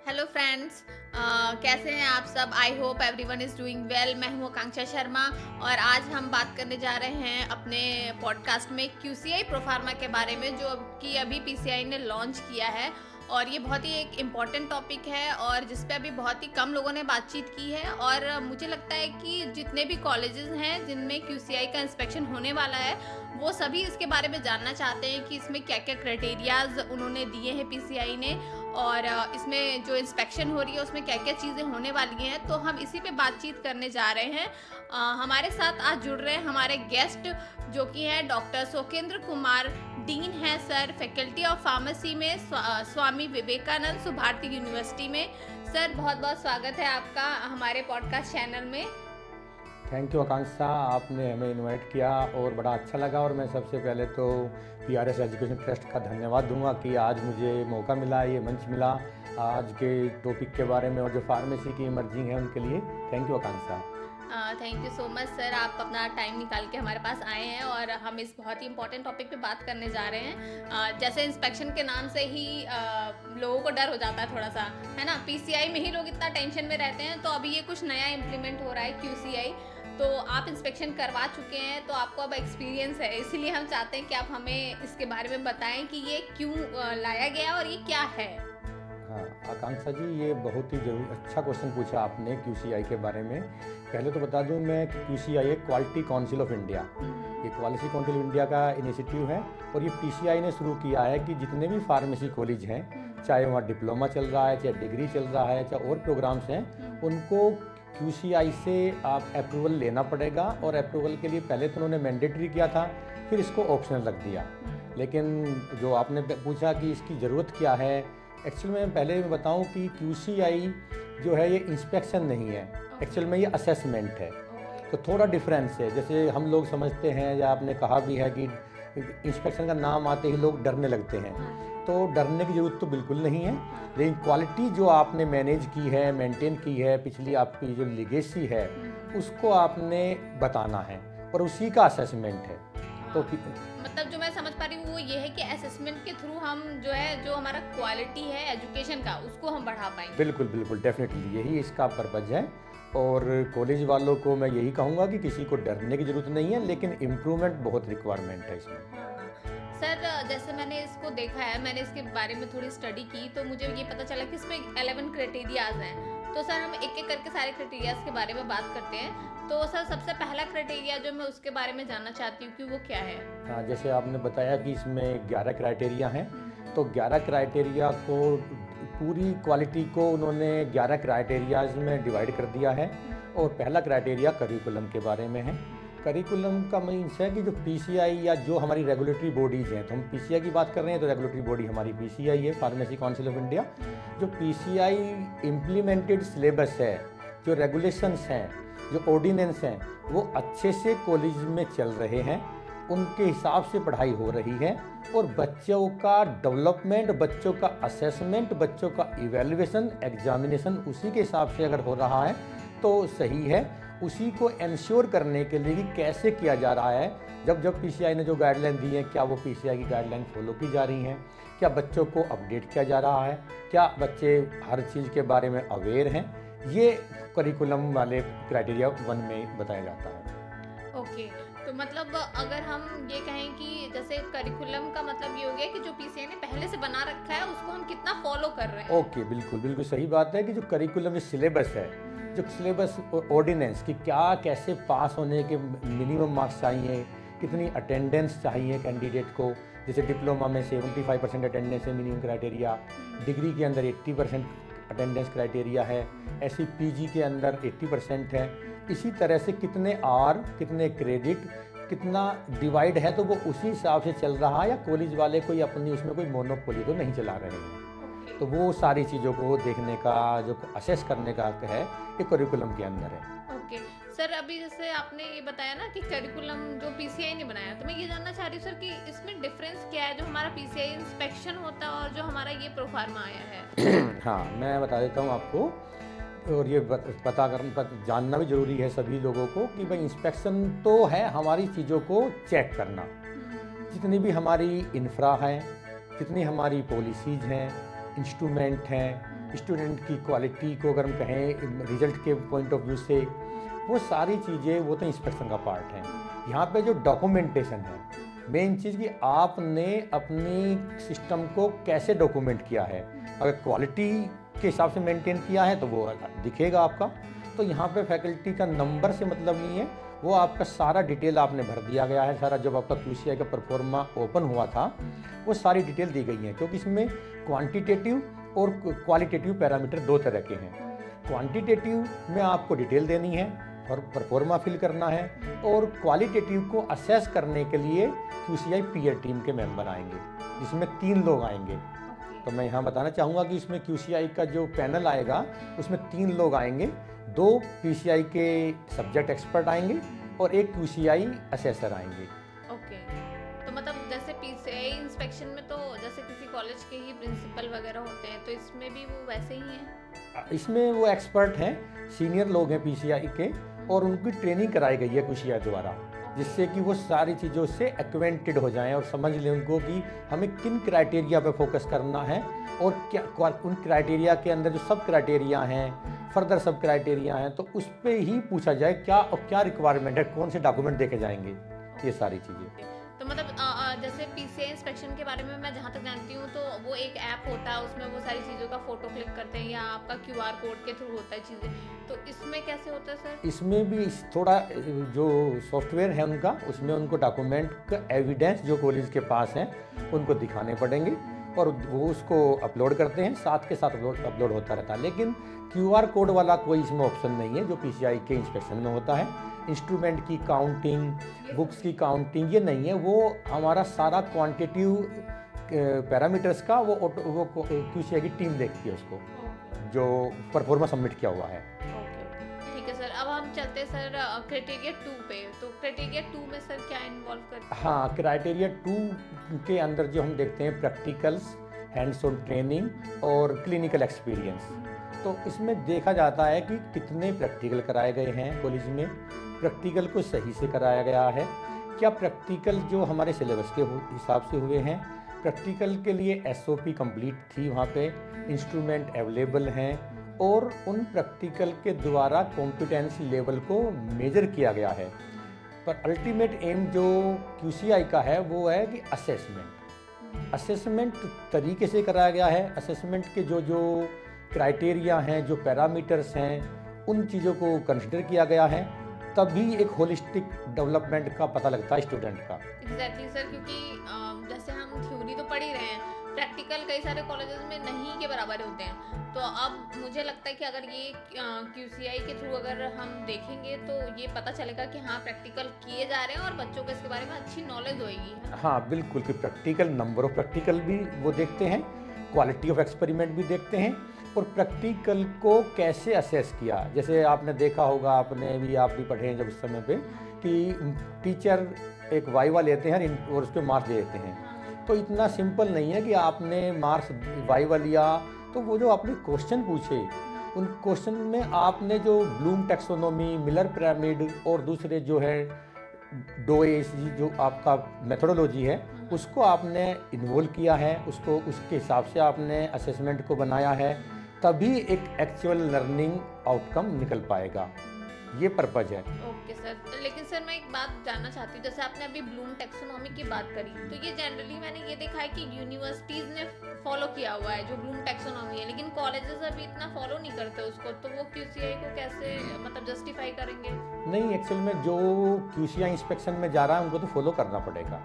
Hello friends. कैसे हैं आप सब? I hope everyone is doing well. मैं हूँ आकांक्षा शर्मा और आज हम बात करने जा रहे हैं अपने पॉडकास्ट में क्यूसीआई प्रोफार्मा के बारे में, जो कि अभी पीसीआई ने लॉन्च किया है। और ये बहुत ही एक इम्पॉर्टेंट टॉपिक है और जिस पे अभी बहुत ही कम लोगों ने बातचीत की है। और मुझे लगता है कि जितने भी कॉलेजेस हैं जिनमें क्यूसीआई का इंस्पेक्शन होने वाला है, वो सभी इसके बारे में जानना चाहते हैं कि इसमें क्या क्या क्राइटेरियाज उन्होंने दिए हैं पीसीआई ने, और इसमें जो इंस्पेक्शन हो रही है उसमें क्या क्या चीज़ें होने वाली हैं। तो हम इसी पे बातचीत करने जा रहे हैं। हमारे साथ आज जुड़ रहे हैं हमारे गेस्ट, जो कि हैं डॉक्टर सोकेंद्र कुमार, डीन हैं सर फैकल्टी ऑफ फार्मेसी में स्वामी विवेकानंद सुभारती यूनिवर्सिटी में। सर, बहुत बहुत स्वागत है आपका हमारे पॉडकास्ट चैनल में। थैंक यू आकांक्षा, आपने हमें इनवाइट किया और बड़ा अच्छा लगा। और मैं सबसे पहले तो पीआरएस एजुकेशन ट्रस्ट का धन्यवाद दूंगा कि आज मुझे मौका मिला, ये मंच मिला आज के टॉपिक के बारे में और जो फार्मेसी की इमर्जिंग है उनके लिए। Thank you Akanksha. Thank you so much sir, आप अपना टाइम निकाल के हमारे पास आए हैं और हम इस बहुत ही इंपॉर्टेंट टॉपिक पे बात करने जा रहे हैं। जैसे इंस्पेक्शन के नाम से ही लोगों को डर हो जाता है थोड़ा सा, है ना। पीसीआई में ही लोग इतना टेंशन में रहते हैं, तो अभी ये कुछ नया इम्प्लीमेंट हो रहा है क्यूसीआई। तो आप इंस्पेक्शन करवा चुके हैं तो आपको अब एक्सपीरियंस है, इसीलिए हम चाहते हैं कि आप हमें इसके बारे में बताएं कि ये क्यों लाया गया और ये क्या है। हाँ आकांक्षा जी, ये बहुत ही अच्छा क्वेश्चन पूछा आपने क्यूसीआई के बारे में। पहले तो बता दूं मैं, क्यूसीआई एक क्वालिटी काउंसिल ऑफ इंडिया, ये क्वालिटी काउंसिल ऑफ इंडिया का इनिशिएटिव है। और ये पीसीआई ने शुरू किया है कि जितने भी फार्मेसी कॉलेज हैं, चाहे वहाँ डिप्लोमा चल रहा है, चाहे डिग्री चल रहा है, चाहे और प्रोग्राम्स हैं, उनको क्यूसीआई से आप अप्रूवल लेना पड़ेगा। और अप्रूवल के लिए पहले तो उन्होंने मैंडेटरी किया था, फिर इसको ऑप्शनल रख दिया। लेकिन जो आपने पूछा कि इसकी ज़रूरत क्या है, एक्चुअल में पहले मैं बताऊं कि क्यूसीआई जो है ये इंस्पेक्शन नहीं है, एक्चुअल में ये असेसमेंट है। तो थोड़ा डिफरेंस है। जैसे हम लोग समझते हैं, या आपने कहा भी है कि इंस्पेक्शन का नाम आते ही लोग डरने लगते हैं, तो डरने की ज़रूरत तो बिल्कुल नहीं है। लेकिन क्वालिटी जो आपने मैनेज की है, मेंटेन की है, पिछली आपकी जो लिगेसी है, उसको आपने बताना है और उसी का असेसमेंट है। तो मतलब जो मैं समझ पा रही हूँ वो ये है कि असेसमेंट के थ्रू हम जो है, जो हमारा क्वालिटी है एजुकेशन का, उसको हम बढ़ा पाएंगे। बिल्कुल बिल्कुल, डेफिनेटली यही इसका पर्पज़ है। और कॉलेज वालों को मैं यही कहूँगा कि किसी को डरने की ज़रूरत नहीं है, लेकिन इम्प्रूवमेंट बहुत रिक्वायरमेंट है इसमें। सर, जैसे मैंने इसको देखा है, मैंने इसके बारे में थोड़ी स्टडी की, तो मुझे ये पता चला कि इसमें 11 क्राइटेरियाज हैं। तो सर, हम एक एक करके सारे क्राइटेरियाज के बारे में बात करते हैं। तो सर, सबसे पहला क्राइटेरिया जो मैं उसके बारे में जानना चाहती हूँ कि वो क्या है। हाँ, जैसे आपने बताया कि इसमें 11 क्राइटेरिया हैं, तो 11 क्राइटेरिया को, पूरी क्वालिटी को उन्होंने 11 क्राइटेरियाज में डिवाइड कर दिया है। और पहला क्राइटेरिया करिकुलम के बारे में है। करिकुलम का मीन्स है कि जो पीसीआई या जो हमारी रेगुलेटरी बॉडीज़ हैं, तो हम पीसीआई की बात कर रहे हैं तो रेगुलेटरी बॉडी हमारी पीसीआई है, फार्मेसी काउंसिल ऑफ इंडिया। जो पीसीआई इम्प्लीमेंटेड सिलेबस है, जो रेगुलेशंस हैं, जो ऑर्डिनेंस हैं, वो अच्छे से कॉलेज में चल रहे हैं, उनके हिसाब से पढ़ाई हो रही है। और बच्चों का डेवलपमेंट, बच्चों का असेसमेंट, बच्चों का इवैल्यूएशन, एग्जामिनेशन उसी के हिसाब से अगर हो रहा है तो सही है। उसी को इंश्योर करने के लिए कि कैसे किया जा रहा है, जब जब पीसीआई ने जो गाइडलाइन दी है, क्या वो पीसीआई की गाइडलाइन फॉलो की जा रही हैं, क्या बच्चों को अपडेट किया जा रहा है, क्या बच्चे हर चीज़ के बारे में अवेयर हैं, ये करिकुलम वाले क्राइटेरिया 1 में बताया जाता है। ओके, तो मतलब अगर हम ये कहें कि जैसे करिकुलम का मतलब ये हो गया कि जो पीसीआई ने पहले से बना रखा है उसको हम कितना फॉलो कर रहे हैं। ओके, बिल्कुल बिल्कुल सही बात है कि जो करिकुलम जो सिलेबस है, जो सिलेबस ऑर्डिनेंस कि क्या कैसे पास होने के मिनिमम मार्क्स चाहिए, कितनी अटेंडेंस चाहिए कैंडिडेट को। जैसे डिप्लोमा में 75% अटेंडेंस है मिनिमम क्राइटेरिया, डिग्री के अंदर 80% अटेंडेंस क्राइटेरिया है, ऐसी पीजी के अंदर 80% है। इसी तरह से कितने आर, कितने क्रेडिट, कितना डिवाइड है, तो वो उसी हिसाब से चल रहा है, या कॉलेज वाले कोई अपनी उसमें कोई मोनोपोली तो नहीं चला रहे हैं। तो वो सारी चीज़ों को देखने का, जो असेस करने का हक है, ये करिकुलम के अंदर है। ओके सर, अभी जैसे आपने ये बताया ना कि करिकुलम जो पीसीआई ने बनाया, तो मैं ये जानना चाह रही हूँ सर कि इसमें डिफरेंस क्या है, जो हमारा पीसीआई इंस्पेक्शन होता है और जो हमारा ये प्रोफार्मा आया है। हाँ, मैं बता देता हूँ आपको। और ये जानना भी ज़रूरी है सभी लोगों को कि भाई इंस्पेक्शन तो है हमारी चीज़ों को चेक करना। जितनी भी हमारी इंफ्रा है, जितनी हमारी पॉलिसीज़ हैं, इंस्ट्रूमेंट हैं, स्टूडेंट की क्वालिटी को अगर हम कहें रिजल्ट के पॉइंट ऑफ व्यू से, वो सारी चीज़ें वो तो इंस्पेक्शन का पार्ट है। यहाँ पे जो डॉक्यूमेंटेशन है, मेन चीज़ कि आपने अपनी सिस्टम को कैसे डॉक्यूमेंट किया है। अगर क्वालिटी के हिसाब से मेंटेन किया है तो वो दिखेगा आपका। तो यहाँ पे फैकल्टी का नंबर से मतलब नहीं है, वो आपका सारा डिटेल आपने भर दिया गया है। सारा जब आपका QCI का परफॉर्मा ओपन हुआ था, वो सारी डिटेल दी गई है, क्योंकि इसमें क्वांटिटेटिव और क्वालिटेटिव पैरामीटर दो तरह के हैं। क्वांटिटेटिव में आपको डिटेल देनी है और परफॉर्मा फिल करना है, और क्वालिटेटिव को असेस करने के लिए QCI पीयर टीम के मेंबर आएंगे, जिसमें 3 लोग आएंगे। तो मैं यहाँ बताना चाहूँगा कि इसमें QCI का जो पैनल आएगा उसमें 3 लोग आएंगे, 2 PCI के सब्जेक्ट एक्सपर्ट आएंगे और एक QCI असेसर आएंगे। ओके, तो मतलब जैसे PCI इंस्पेक्शन में तो जैसे किसी कॉलेज के ही प्रिंसिपल वगैरह होते हैं, तो इसमें भी वो वैसे ही हैं? इसमें वो एक्सपर्ट हैं, सीनियर लोग हैं PCI के, और उनकी ट्रेनिंग कराई गई है QCI द्वारा, जिससे कि वो सारी चीज़ों से एक्वेंटेड हो जाएं और समझ लें उनको कि हमें किन क्राइटेरिया पे फोकस करना है, और क्या उन क्राइटेरिया के अंदर जो सब क्राइटेरिया हैं, फर्दर सब क्राइटेरिया हैं, तो उस पर ही पूछा जाए क्या रिक्वायरमेंट है, कौन से डॉक्यूमेंट देके जाएंगे, ये सारी चीज़ें। तो मतलब जैसे PCI इंस्पेक्शन के बारे में मैं जहाँ तक जानती हूँ, तो वो एक ऐप होता है, उसमें वो सारी चीज़ों का फोटो क्लिक करते हैं, या आपका QR कोड के थ्रू होता है चीज़ें, तो इसमें कैसे होता है सर? इसमें भी थोड़ा जो सॉफ्टवेयर है उनका, उसमें उनको डॉक्यूमेंट का एविडेंस जो कॉलेज के पास हैं उनको दिखाने पड़ेंगे, और वो उसको अपलोड करते हैं, साथ के साथ अपलोड होता रहता है। लेकिन QR कोड वाला कोई इसमें ऑप्शन नहीं है जो PCI के इंस्पेक्शन में होता है। इंस्ट्रूमेंट की काउंटिंग, बुक्स की काउंटिंग, ये नहीं है। वो हमारा सारा क्वांटिटिव पैरामीटर्स का वो QCI की टीम देखती है उसको, जो परफॉर्मा सबमिट किया हुआ है। ठीक है सर, अब हम चलते हैं सर क्राइटेरिया 2 पे। तो क्राइटेरिया 2 में सर क्या इन्वॉल्व करते हैं? हाँ, क्राइटेरिया 2 के अंदर जो हम देखते हैं प्रैक्टिकल्स, हैंड्स ऑन ट्रेनिंग और क्लिनिकल एक्सपीरियंस। तो इसमें देखा जाता है कि कितने प्रैक्टिकल कराए गए हैं कॉलेज में, प्रैक्टिकल को सही से कराया गया है, क्या प्रैक्टिकल जो हमारे सिलेबस के हिसाब से हुए हैं, प्रैक्टिकल के लिए SOP कंप्लीट थी वहाँ पे, इंस्ट्रूमेंट अवेलेबल हैं, और उन प्रैक्टिकल के द्वारा कॉम्पिटेंस लेवल को मेजर किया गया है। पर अल्टीमेट एम जो QCI का है वो है कि असेसमेंट तरीके से कराया गया है। असेसमेंट के जो क्राइटेरिया हैं, जो पैरामीटर्स हैं, उन चीज़ों को कंसिडर किया गया है, तभी एक होलिस्टिक डेवलपमेंट का पता लगता है स्टूडेंट का। एग्जैक्टली सर, क्योंकि जैसे हम थ्योरी तो पढ़ ही रहे हैं, प्रैक्टिकल कई सारे कॉलेजेस में नहीं के बराबर होते हैं। तो अब मुझे लगता है कि अगर ये QCI के थ्रू अगर हम देखेंगे तो ये पता चलेगा कि हाँ प्रैक्टिकल किए जा रहे हैं और बच्चों को इसके बारे में अच्छी नॉलेज होगी। हाँ बिल्कुल, कि प्रैक्टिकल, नंबर ऑफ प्रैक्टिकल भी वो देखते हैं, क्वालिटी ऑफ एक्सपेरिमेंट भी देखते हैं, और प्रैक्टिकल को कैसे असेस किया। जैसे आपने देखा होगा, आप भी पढ़े हैं जब उस समय पे, कि टीचर एक वाइवा लेते हैं और उस पर मार्क्स दे देते हैं। तो इतना सिंपल नहीं है कि आपने मार्क्स वाइवा लिया तो वो जो आपने क्वेश्चन पूछे, उन क्वेश्चन में आपने जो ब्लूम टैक्सोनॉमी, मिलर पिरामिड और दूसरे जो है DOAC जो आपका मेथोडोलॉजी है, उसको आपने इन्वॉल्व किया है, उसके हिसाब से आपने असेसमेंट को बनाया है, तभी एक एक्चुअल लर्निंग आउटकम निकल पाएगा। ये पर्पज है। ओके सर, लेकिन सर मैं एक बात जानना चाहती हूँ, जैसे आपने अभी ब्लूम टैक्सोनॉमी की बात करी, तो ये जनरली मैंने ये देखा है कि यूनिवर्सिटीज़ ने फॉलो किया हुआ है जो ब्लूम टैक्सोनॉमी है, लेकिन कॉलेजेस अभी इतना फॉलो नहीं करते उसको, तो वो QCI को कैसे मतलब जस्टिफाई करेंगे? नहीं, एक्चुअल में जो QCI इंस्पेक्शन में जा रहा है उनको तो फॉलो करना पड़ेगा।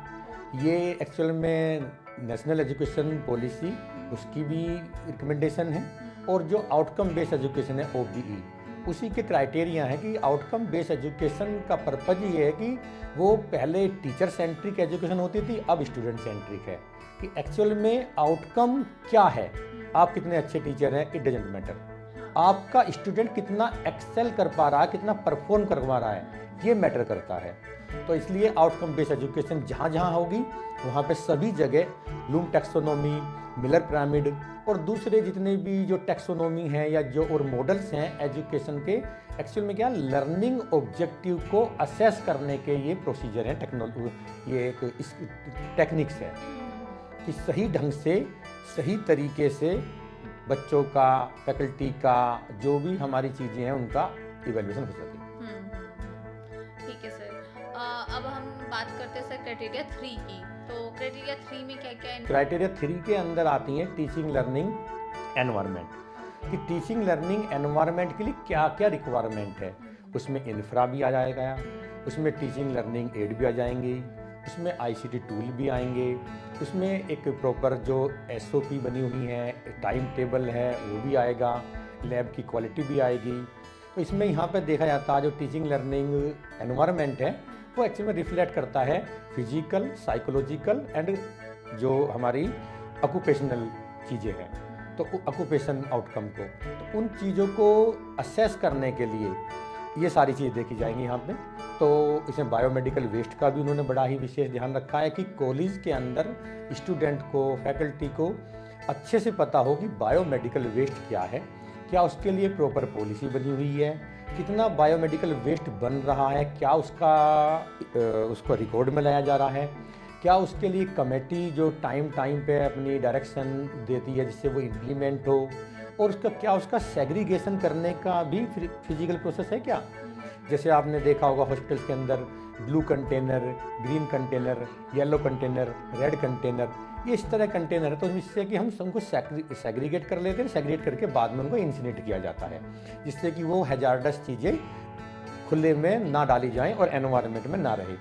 ये एक्चुअल में नेशनल एजुकेशन पॉलिसी, उसकी भी रिकमेंडेशन है, और जो आउटकम बेस्ड एजुकेशन है OBE, उसी के क्राइटेरिया है कि आउटकम बेस्ड एजुकेशन का पर्पज ये है कि वो पहले टीचर सेंट्रिक एजुकेशन होती थी, अब स्टूडेंट सेंट्रिक है, कि एक्चुअल में आउटकम क्या है। आप कितने अच्छे टीचर हैं, इट डजंट मैटर, आपका स्टूडेंट कितना एक्सेल कर पा रहा है, कितना परफॉर्म कर पा रहा है, ये मैटर करता है। तो इसलिए आउटकम बेस्ड एजुकेशन जहाँ जहाँ होगी वहाँ पे सभी जगह ब्लूम टैक्सोनॉमी, मिलर पिरामिड और दूसरे जितने भी जो टैक्सोनॉमी हैं या जो और मॉडल्स हैं एजुकेशन के, एक्चुअल में क्या लर्निंग ऑब्जेक्टिव को असेस करने के ये प्रोसीजर हैं, ये एक टेक्निक्स है कि सही ढंग से, सही तरीके से बच्चों का, फैकल्टी का, जो भी हमारी चीज़ें हैं उनका इवैल्यूएशन हो सके। ठीक है सर। अब हम बात करते हैं सर क्राइटेरिया 3 की। तो क्राइटेरिया 3 में क्या क्या है? क्राइटेरिया 3 के अंदर आती हैं टीचिंग लर्निंग एनवायरनमेंट, कि टीचिंग लर्निंग एनवायरनमेंट के लिए क्या क्या रिक्वायरमेंट है। उसमें इंफ्रा भी आ जाएगा, उसमें टीचिंग लर्निंग एड भी आ जाएंगी, उसमें आईसीटी टूल भी आएंगे, उसमें एक प्रॉपर जो एसओपी बनी हुई है, टाइम टेबल है वो भी आएगा, लैब की क्वालिटी भी आएगी। तो इसमें यहाँ पर देखा जाता है जो टीचिंग लर्निंग एनवायरनमेंट है वो एक्चुअली में रिफ्लेक्ट करता है फिजिकल, साइकोलॉजिकल एंड जो हमारी ऑक्यूपेशनल चीज़ें हैं, तो ऑक्यूपेशन आउटकम को, तो उन चीज़ों को असेस करने के लिए ये सारी चीज़ देखी जाएंगी यहाँ पे। तो इसमें बायोमेडिकल वेस्ट का भी उन्होंने बड़ा ही विशेष ध्यान रखा है कि कॉलेज के अंदर स्टूडेंट को, फैकल्टी को अच्छे से पता हो कि बायोमेडिकल वेस्ट क्या है, क्या उसके लिए प्रॉपर पॉलिसी बनी हुई है, कितना बायोमेडिकल वेस्ट बन रहा है, क्या उसको रिकॉर्ड में लाया जा रहा है, क्या उसके लिए कमेटी जो टाइम पे अपनी डायरेक्शन देती है जिससे वो इम्प्लीमेंट हो, और उसका सेग्रीगेशन करने का भी फिजिकल प्रोसेस है क्या। जैसे आपने देखा होगा हॉस्पिटल्स के अंदर blue container, green container, yellow container, red container, ये इस तरह कंटेनर है, तो इससे कि हम उनको सेग्रीगेट कर लेते हैं, सेग्रीगेट करके बाद में उनको इंसिनेट किया जाता है, जिससे कि वो हैजार्डस चीज़ें खुले में ना डाली जाएं और एनवायरनमेंट में ना रहे।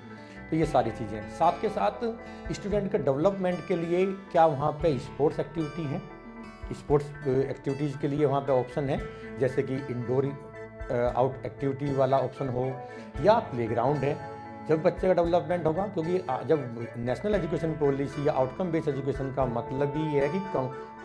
तो ये सारी चीज़ें, साथ के साथ स्टूडेंट के डेवलपमेंट के लिए क्या वहाँ पे स्पोर्ट्स एक्टिविटी है, स्पोर्ट्स एक्टिविटीज़ के लिए वहाँ पे ऑप्शन है, जैसे कि इंडोर आउट एक्टिविटी वाला ऑप्शन हो, या प्लेग्राउंड है। जब बच्चे का डेवलपमेंट होगा, क्योंकि जब नेशनल एजुकेशन पॉलिसी या आउटकम बेस्ड एजुकेशन का मतलब ही है कि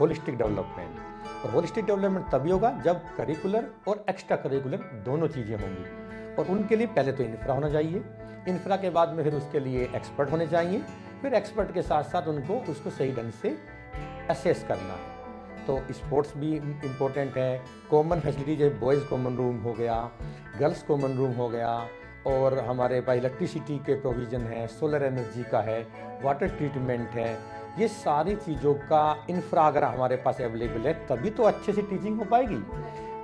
होलिस्टिक डेवलपमेंट, और होलिस्टिक डेवलपमेंट तभी होगा जब करिकुलर और एक्स्ट्रा करिकुलर दोनों चीज़ें होंगी, और उनके लिए पहले तो इंफ्रा होना चाहिए, इंफ्रा के बाद में फिर उसके लिए एक्सपर्ट होने चाहिए, फिर एक्सपर्ट के साथ साथ उनको उसको सही ढंग से असेस करना है। तो स्पोर्ट्स भी इम्पोर्टेंट है, कॉमन फैसिलिटी जैसे बॉयज़ कॉमन रूम हो गया, गर्ल्स कॉमन रूम हो गया, और हमारे पास इलेक्ट्रिसिटी के प्रोविज़न है, सोलर एनर्जी का है, वाटर ट्रीटमेंट है, ये सारी चीज़ों का इंफ्रा अगर हमारे पास अवेलेबल है तभी तो अच्छे से टीचिंग हो पाएगी,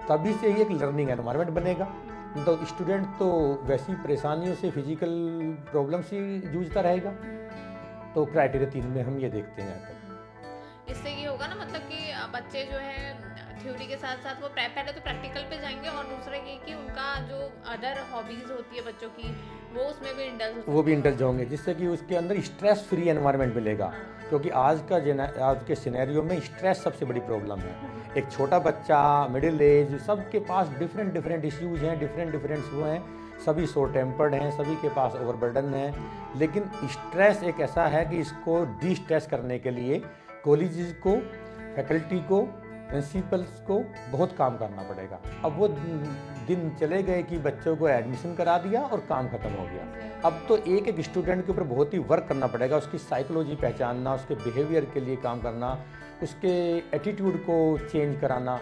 तभी से ही एक लर्निंग एनवायरनमेंट बनेगा। तो स्टूडेंट तो वैसी परेशानियों से, फिजिकल प्रॉब्लम से जूझता रहेगा। तो क्राइटेरिया 3 में हम ये देखते हैं। इससे ये होगा ना, मतलब कि बच्चे जो है थ्योरी के साथ साथ वो पहले तो प्रैक्टिकल पे जाएंगे, और दूसरा ये कि उनका जो अदर हॉबीज होती है बच्चों की वो उसमें भी इंडल्ज होंगे, जिससे कि उसके अंदर स्ट्रेस फ्री एनवायरनमेंट मिलेगा। क्योंकि आज के सिनेरियो में स्ट्रेस सबसे बड़ी प्रॉब्लम है। एक छोटा बच्चा, मिडिल एज, सबके पास डिफरेंट इश्यूज हैं, डिफरेंट वो हैं, सभी शॉर्ट टेम्पर्ड हैं, सभी के पास ओवरबर्डन है। लेकिन स्ट्रेस एक ऐसा है कि इसको डी स्ट्रेस करने के लिए कॉलेजेस को, फैकल्टी को, प्रिंसिपल्स को बहुत काम करना पड़ेगा। अब वो दिन चले गए कि बच्चों को एडमिशन करा दिया और काम खत्म हो गया। अब तो एक स्टूडेंट के ऊपर बहुत ही वर्क करना पड़ेगा, उसकी साइकोलॉजी पहचानना, उसके बिहेवियर के लिए काम करना, उसके एटीट्यूड को चेंज कराना।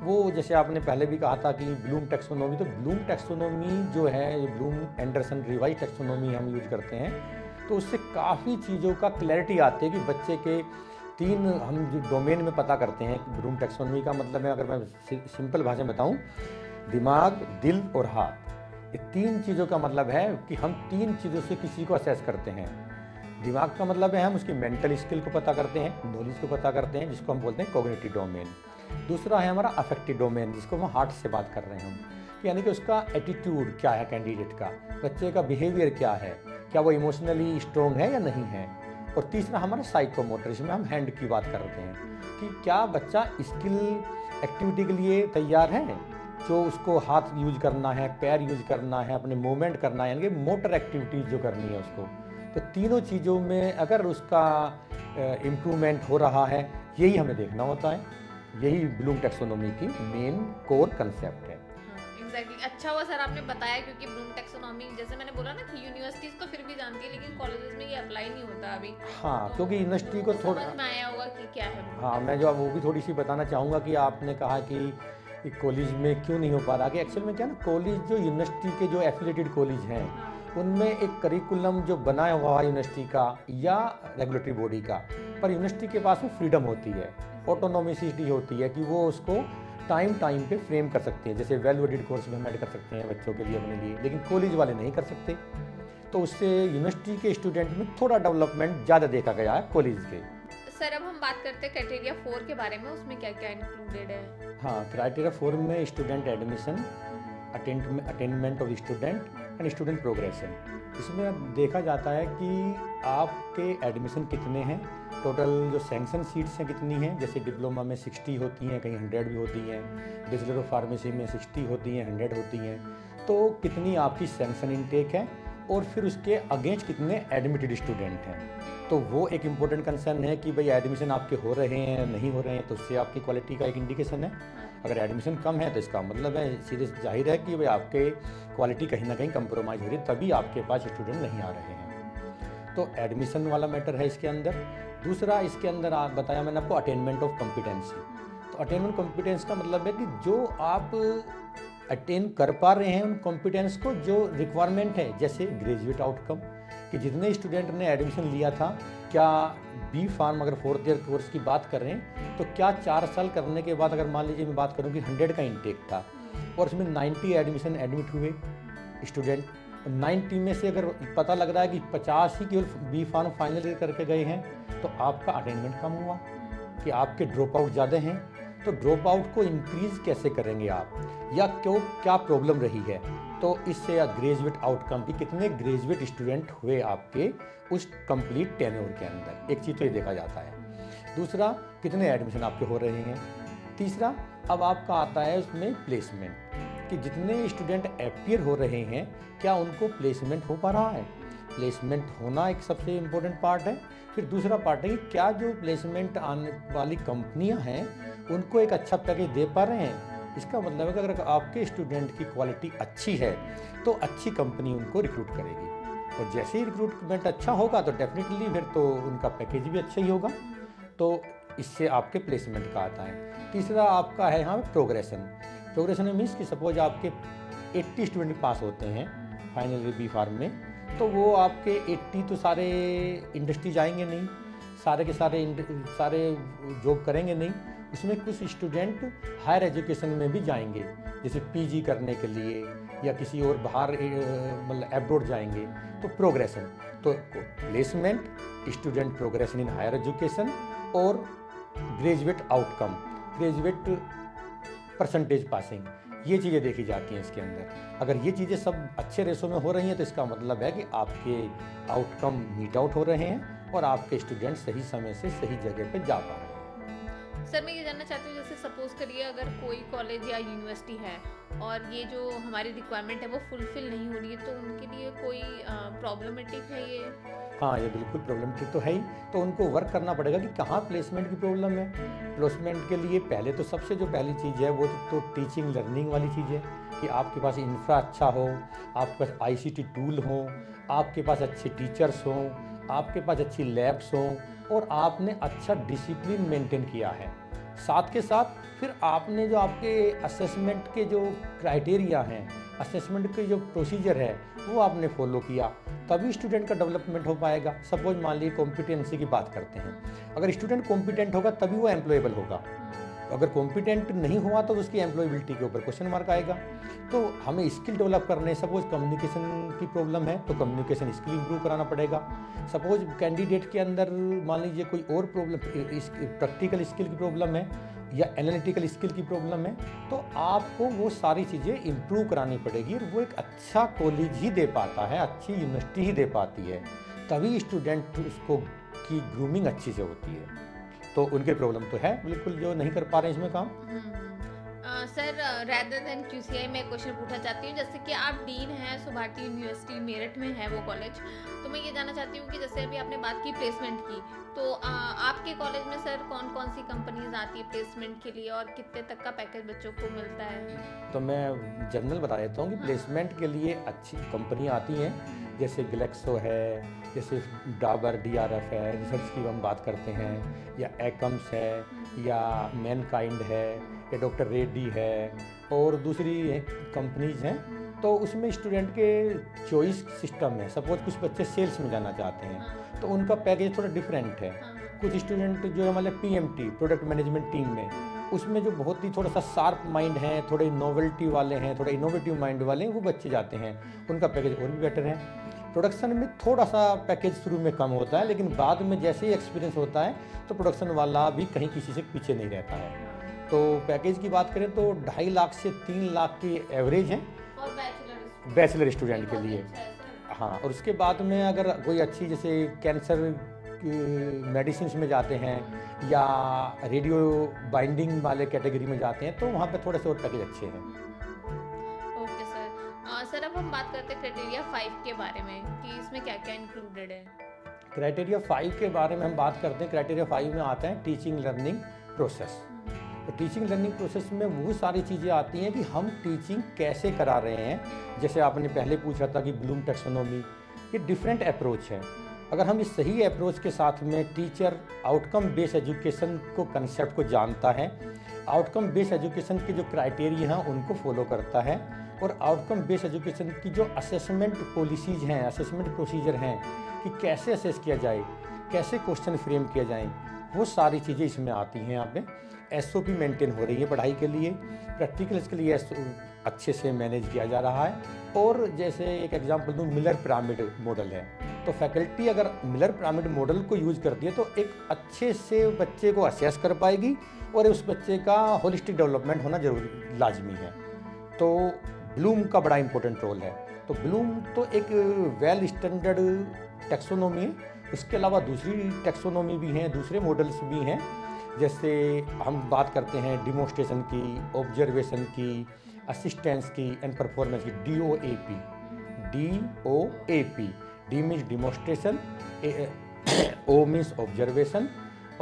वो जैसे आपने पहले भी कहा था कि ब्लूम टैक्सोनॉमी, तो ब्लूम टैक्सोनॉमी जो है, ब्लूम एंडरसन रिवाइज टैक्सोनॉमी हम यूज करते हैं, तो उससे काफ़ी चीज़ों का क्लैरिटी आती है कि बच्चे के 3 हम जो डोमेन में पता करते हैं। ब्लूम टैक्सोनॉमी का मतलब है, अगर मैं सिंपल भाषा में बताऊं, दिमाग, दिल और हाथ, ये 3 चीज़ों का मतलब है कि हम 3 चीज़ों से किसी को असेस करते हैं। दिमाग का मतलब है हम उसकी मेंटल स्किल को पता करते हैं, नॉलेज को पता करते हैं, जिसको हम बोलते हैं कॉग्निटिव डोमेन। दूसरा है हमारा अफेक्टिव डोमेन, जिसको हम हार्ट से बात कर रहे हैं हम, यानी कि उसका एटीट्यूड क्या है, कैंडिडेट का, बच्चे का बिहेवियर क्या है, क्या वो इमोशनली स्ट्रॉन्ग है या नहीं है। और तीसरा हमारा साइकोमोटर, जिसमें हम हैंड की बात करते हैं कि क्या बच्चा स्किल एक्टिविटी के लिए तैयार है, जो उसको हाथ यूज करना है, पैर यूज करना है, अपने मूवमेंट करना है, यानी कि मोटर एक्टिविटीज जो करनी है उसको। तो तीनों चीज़ों में अगर उसका इम्प्रूवमेंट हो रहा है, यही हमें देखना होता है। यही ब्लूम टैक्सोनॉमी की मेन कोर कंसेप्ट है। एग्जैक्टली, अच्छा हुआ सर आपने बताया, क्योंकि ब्लूम टैक्सोनॉमी जैसे मैंने बोला ना कि यूनिवर्सिटीज तो फिर भी जानती है, लेकिन कॉलेजेस में ये अप्लाई नहीं होता अभी। हाँ, तो क्योंकि यूनिवर्सिटी को थोड़ा समझ में आया होगा कि क्या है। हाँ, मैं जो वो भी थोड़ी सी बताना चाहूँगा कि आपने कहा कि कॉलेज में क्यों नहीं हो पा रहा, कि एक्चुअल में क्या ना, कॉलेज जो यूनिवर्सिटी के जो एफिलेटेड कॉलेज हैं, उनमें एक करिकुलम जो बनाया हुआ है यूनिवर्सिटी का या रेगुलेटरी बॉडी का, पर यूनिवर्सिटी के पास में फ्रीडम होती है ऑटोनोमिसिटी होती है कि वो उसको टाइम टाइम पे फ्रेम कर सकते हैं। जैसे वैल्यू एडेड कोर्स भी हम ऐड कर सकते हैं बच्चों के लिए अपने लिए, लेकिन कॉलेज वाले नहीं कर सकते। तो उससे यूनिवर्सिटी के स्टूडेंट में थोड़ा डेवलपमेंट ज़्यादा देखा गया है कॉलेज के। सर अब हम बात करते हैं क्राइटेरिया 4 के बारे में, उसमें क्या क्या इंक्लूडेड है? हाँ, क्राइटेरिया 4 में student admission, attainment of student and student progression. इसमें अब देखा जाता है कि आपके एडमिशन कितने हैं, टोटल जो सैंक्शन सीट्स हैं कितनी हैं। जैसे डिप्लोमा में 60 होती हैं, कहीं 100 भी होती हैं, बैचलर ऑफ फार्मेसी में 60 होती हैं, 100 होती हैं। तो कितनी आपकी सैंक्शन इनटेक है और फिर उसके अगेंस्ट कितने एडमिटेड स्टूडेंट हैं। तो वो एक इम्पोर्टेंट कंसर्न है कि भाई एडमिशन आपके हो रहे हैं नहीं हो रहे हैं, तो उससे आपकी क्वालिटी का एक इंडिकेशन है। अगर एडमिशन कम है तो इसका मतलब है सीधे जाहिर है कि भाई आपके क्वालिटी कहीं ना कहीं कंप्रोमाइज़ हो रही है, तभी आपके पास स्टूडेंट नहीं आ रहे हैं। तो एडमिशन वाला मैटर है इसके अंदर। दूसरा इसके अंदर आप बताया मैंने आपको अटेनमेंट ऑफ कॉम्पिटेंसी। तो अटेनमेंट कॉम्पिटेंस का मतलब है कि जो आप अटेन कर पा रहे हैं उन कॉम्पिटेंस को, जो रिक्वायरमेंट है, जैसे ग्रेजुएट आउटकम कि जितने स्टूडेंट ने एडमिशन लिया था, क्या बी फार्म अगर 4th ईयर कोर्स की बात कर रहे हैं तो क्या 4 साल करने के बाद, अगर मान लीजिए मैं बात करूं कि 100 का इंटेक था और उसमें 90 एडमिशन एडमिट हुए स्टूडेंट, 90 में से अगर पता लग रहा है कि 50 ही केवल बी फार्म फाइनल ईयर करके गए हैं, तो आपका अटेनमेंट कम हुआ कि आपके ड्रॉप आउट ज़्यादा हैं। तो ड्रॉप आउट को इंक्रीज़ कैसे करेंगे आप, या क्यों क्या प्रॉब्लम रही है। तो इससे या ग्रेजुएट आउटकम की कितने ग्रेजुएट स्टूडेंट हुए आपके उस कंप्लीट टेन्योर के अंदर, एक चीज़ तो ये देखा जाता है। दूसरा, कितने एडमिशन आपके हो रहे हैं। तीसरा, अब आपका आता है उसमें प्लेसमेंट कि जितने स्टूडेंट अपीयर हो रहे हैं क्या उनको प्लेसमेंट हो पा रहा है। प्लेसमेंट होना एक सबसे इम्पोर्टेंट पार्ट है। फिर दूसरा पार्ट है कि क्या जो प्लेसमेंट आने वाली कंपनियां हैं उनको एक अच्छा पैकेज दे पा रहे हैं। इसका मतलब है कि अगर आपके स्टूडेंट की क्वालिटी अच्छी है तो अच्छी कंपनी उनको रिक्रूट करेगी, और जैसे ही रिक्रूटमेंट अच्छा होगा तो डेफिनेटली फिर तो उनका पैकेज भी अच्छा ही होगा। तो इससे आपके प्लेसमेंट का आता है। तीसरा आपका है यहाँ प्रोग्रेशन। प्रोग्रेशन में मीन्स कि सपोज आपके 80 स्टूडेंट पास होते हैं फाइनल बी फार्म में, तो वो आपके 80 तो सारे इंडस्ट्री जाएंगे नहीं, सारे के सारे जॉब करेंगे नहीं। उसमें कुछ स्टूडेंट हायर एजुकेशन में भी जाएंगे, जैसे पीजी करने के लिए या किसी और बाहर मतलब एब्रोड जाएंगे। तो प्रोग्रेशन, तो placement, student progression in higher education और graduate outcome, graduate percentage passing, ये चीज़ें देखी जाती हैं इसके अंदर। अगर ये चीज़ें सब अच्छे रेशो में हो रही हैं तो इसका मतलब है कि आपके आउटकम मीट आउट हो रहे हैं और आपके स्टूडेंट सही समय से सही जगह पे जा पा रहे हैं। सर मैं ये जानना चाहती हूँ, जैसे सपोज करिए अगर कोई कॉलेज या यूनिवर्सिटी है और ये जो हमारी रिक्वायरमेंट है वो फुलफिल नहीं हो रही है, तो उनके लिए कोई प्रॉब्लमेटिक है ये? हाँ, ये बिल्कुल प्रॉब्लमेटिक तो है ही। तो उनको वर्क करना पड़ेगा कि कहाँ प्लेसमेंट की प्रॉब्लम है। प्लेसमेंट के लिए पहले तो सबसे जो पहली चीज़ है वो तो टीचिंग लर्निंग वाली चीज़ है कि आपके पास इंफ्रा अच्छा हो, आपके पास आईसीटी टूल हो, आपके पास अच्छे टीचर्स हों, आपके पास अच्छी लैब्स हों और आपने अच्छा डिसिप्लिन मेंटेन किया है। साथ के साथ फिर आपने जो आपके असेसमेंट के जो क्राइटेरिया हैं, असेसमेंट के जो प्रोसीजर है वो आपने फॉलो किया, तभी स्टूडेंट का डेवलपमेंट हो पाएगा। सपोज मान लीजिए कॉम्पिटेंसी की बात करते हैं, अगर स्टूडेंट कॉम्पिटेंट होगा तभी वो एम्प्लॉयबल होगा, अगर कॉम्पिटेंट नहीं हुआ तो उसकी एम्प्लॉयबिलिटी के ऊपर क्वेश्चन मार्क आएगा। तो हमें स्किल डेवलप करने, सपोज कम्युनिकेशन की प्रॉब्लम है तो कम्युनिकेशन स्किल इंप्रूव कराना पड़ेगा। सपोज कैंडिडेट के अंदर मान लीजिए कोई और प्रॉब्लम, प्रैक्टिकल स्किल की प्रॉब्लम है या एनालिटिकल स्किल की प्रॉब्लम है, तो आपको वो सारी चीज़ें इंप्रूव करानी पड़ेगी और वो एक अच्छा कॉलेज ही दे पाता है, अच्छी यूनिवर्सिटी ही दे पाती है, तभी स्टूडेंट उसको की ग्रूमिंग अच्छी से होती है। तो उनके प्रॉब्लम तो है बिल्कुल जो नहीं कर पा रहे हैं इसमें काम। सर रैदर देन क्यूसीआई मैं क्वेश्चन पूछना चाहती हूँ, जैसे कि आप डीन हैं सो भारती यूनिवर्सिटी मेरठ में है वो कॉलेज, तो मैं ये जानना चाहती हूँ कि जैसे अभी आपने बात की प्लेसमेंट की, तो आपके कॉलेज में सर कौन कौन सी कंपनीज आती है प्लेसमेंट के लिए और कितने तक का पैकेज बच्चों को मिलता है? तो मैं जनरल बता देता हूँ कि प्लेसमेंट के लिए अच्छी कंपनियाँ आती हैं, जैसे ग्लेक्सो है, जैसे डाबर DRF है, रिसर्च की हम बात करते हैं, या एकम्स है, या मैनकाइंड है, या डॉक्टर रेड्डी है, और दूसरी कंपनीज हैं। तो उसमें स्टूडेंट के चॉइस सिस्टम है। सपोज कुछ बच्चे सेल्स में जाना चाहते हैं तो उनका पैकेज थोड़ा डिफरेंट है, कुछ स्टूडेंट जो है हमारे PMT प्रोडक्ट मैनेजमेंट टीम में, उसमें जो बहुत ही थोड़ा सा शार्प माइंड है, थोड़े नोवेल्टी वाले हैं, थोड़े इनोवेटिव माइंड वाले हैं, वो बच्चे जाते हैं, उनका पैकेज और भी बेटर है। प्रोडक्शन में थोड़ा सा पैकेज शुरू में कम होता है, लेकिन बाद में जैसे ही एक्सपीरियंस होता है तो प्रोडक्शन वाला भी कहीं किसी से पीछे नहीं रहता है। तो पैकेज की बात करें तो 2.5 लाख से 3 लाख की एवरेज है और बैचलर स्टूडेंट के लिए। अच्छा है सर। हाँ, और उसके बाद में अगर कोई अच्छी जैसे कैंसर मेडिसिन में जाते हैं या रेडियो बाइंडिंग वाले कैटेगरी में जाते हैं तो वहाँ पे थोड़े से और पैकेज अच्छे हैं। Okay sir. सर अब हम बात करते हैं क्राइटेरिया 5 के बारे में कि इसमें क्या क्या इंक्लूडेड है। क्राइटेरिया 5 के बारे में हम बात करते हैं। क्राइटेरिया 5 में आता है टीचिंग लर्निंग प्रोसेस। तो टीचिंग लर्निंग प्रोसेस में वो सारी चीज़ें आती हैं कि हम टीचिंग कैसे करा रहे हैं। जैसे आपने पहले पूछा था कि ब्लूम टैक्सोनॉमी, ये डिफरेंट अप्रोच है। अगर हम इस सही अप्रोच के साथ में टीचर आउटकम बेस्ड एजुकेशन को कंसेप्ट को जानता है, आउटकम बेस्ड एजुकेशन के जो क्राइटेरिया हैं उनको फॉलो करता है, और आउटकम बेस्ड एजुकेशन की जो असेसमेंट पॉलिसीज़ हैं, असेसमेंट प्रोसीजर हैं कि कैसे असेस किया जाए, कैसे क्वेश्चन फ्रेम किया जाए, वो सारी चीज़ें इसमें आती हैं। यहाँ पे SOP मेंटेन हो रही है पढ़ाई के लिए, प्रैक्टिकल्स के लिए अच्छे से मैनेज किया जा रहा है। और जैसे एक एग्जांपल दूँ, मिलर पिरामिड मॉडल है, तो फैकल्टी अगर मिलर पिरामिड मॉडल को यूज़ करती है तो एक अच्छे से बच्चे को असेस कर पाएगी और उस बच्चे का होलिस्टिक डेवलपमेंट होना जरूरी लाजमी है। तो ब्लूम का बड़ा इंपॉर्टेंट रोल है। तो ब्लूम तो एक वेल स्टैंडर्ड टैक्सोनॉमी है। उसके अलावा दूसरी टैक्सोनॉमी भी हैं, दूसरे मॉडल्स भी हैं। जैसे हम बात करते हैं डिमोन्स्ट्रेशन की, ऑब्जर्वेशन की, असिस्टेंस की एंड परफॉर्मेंस की, DOAP। D means demonstration, O means observation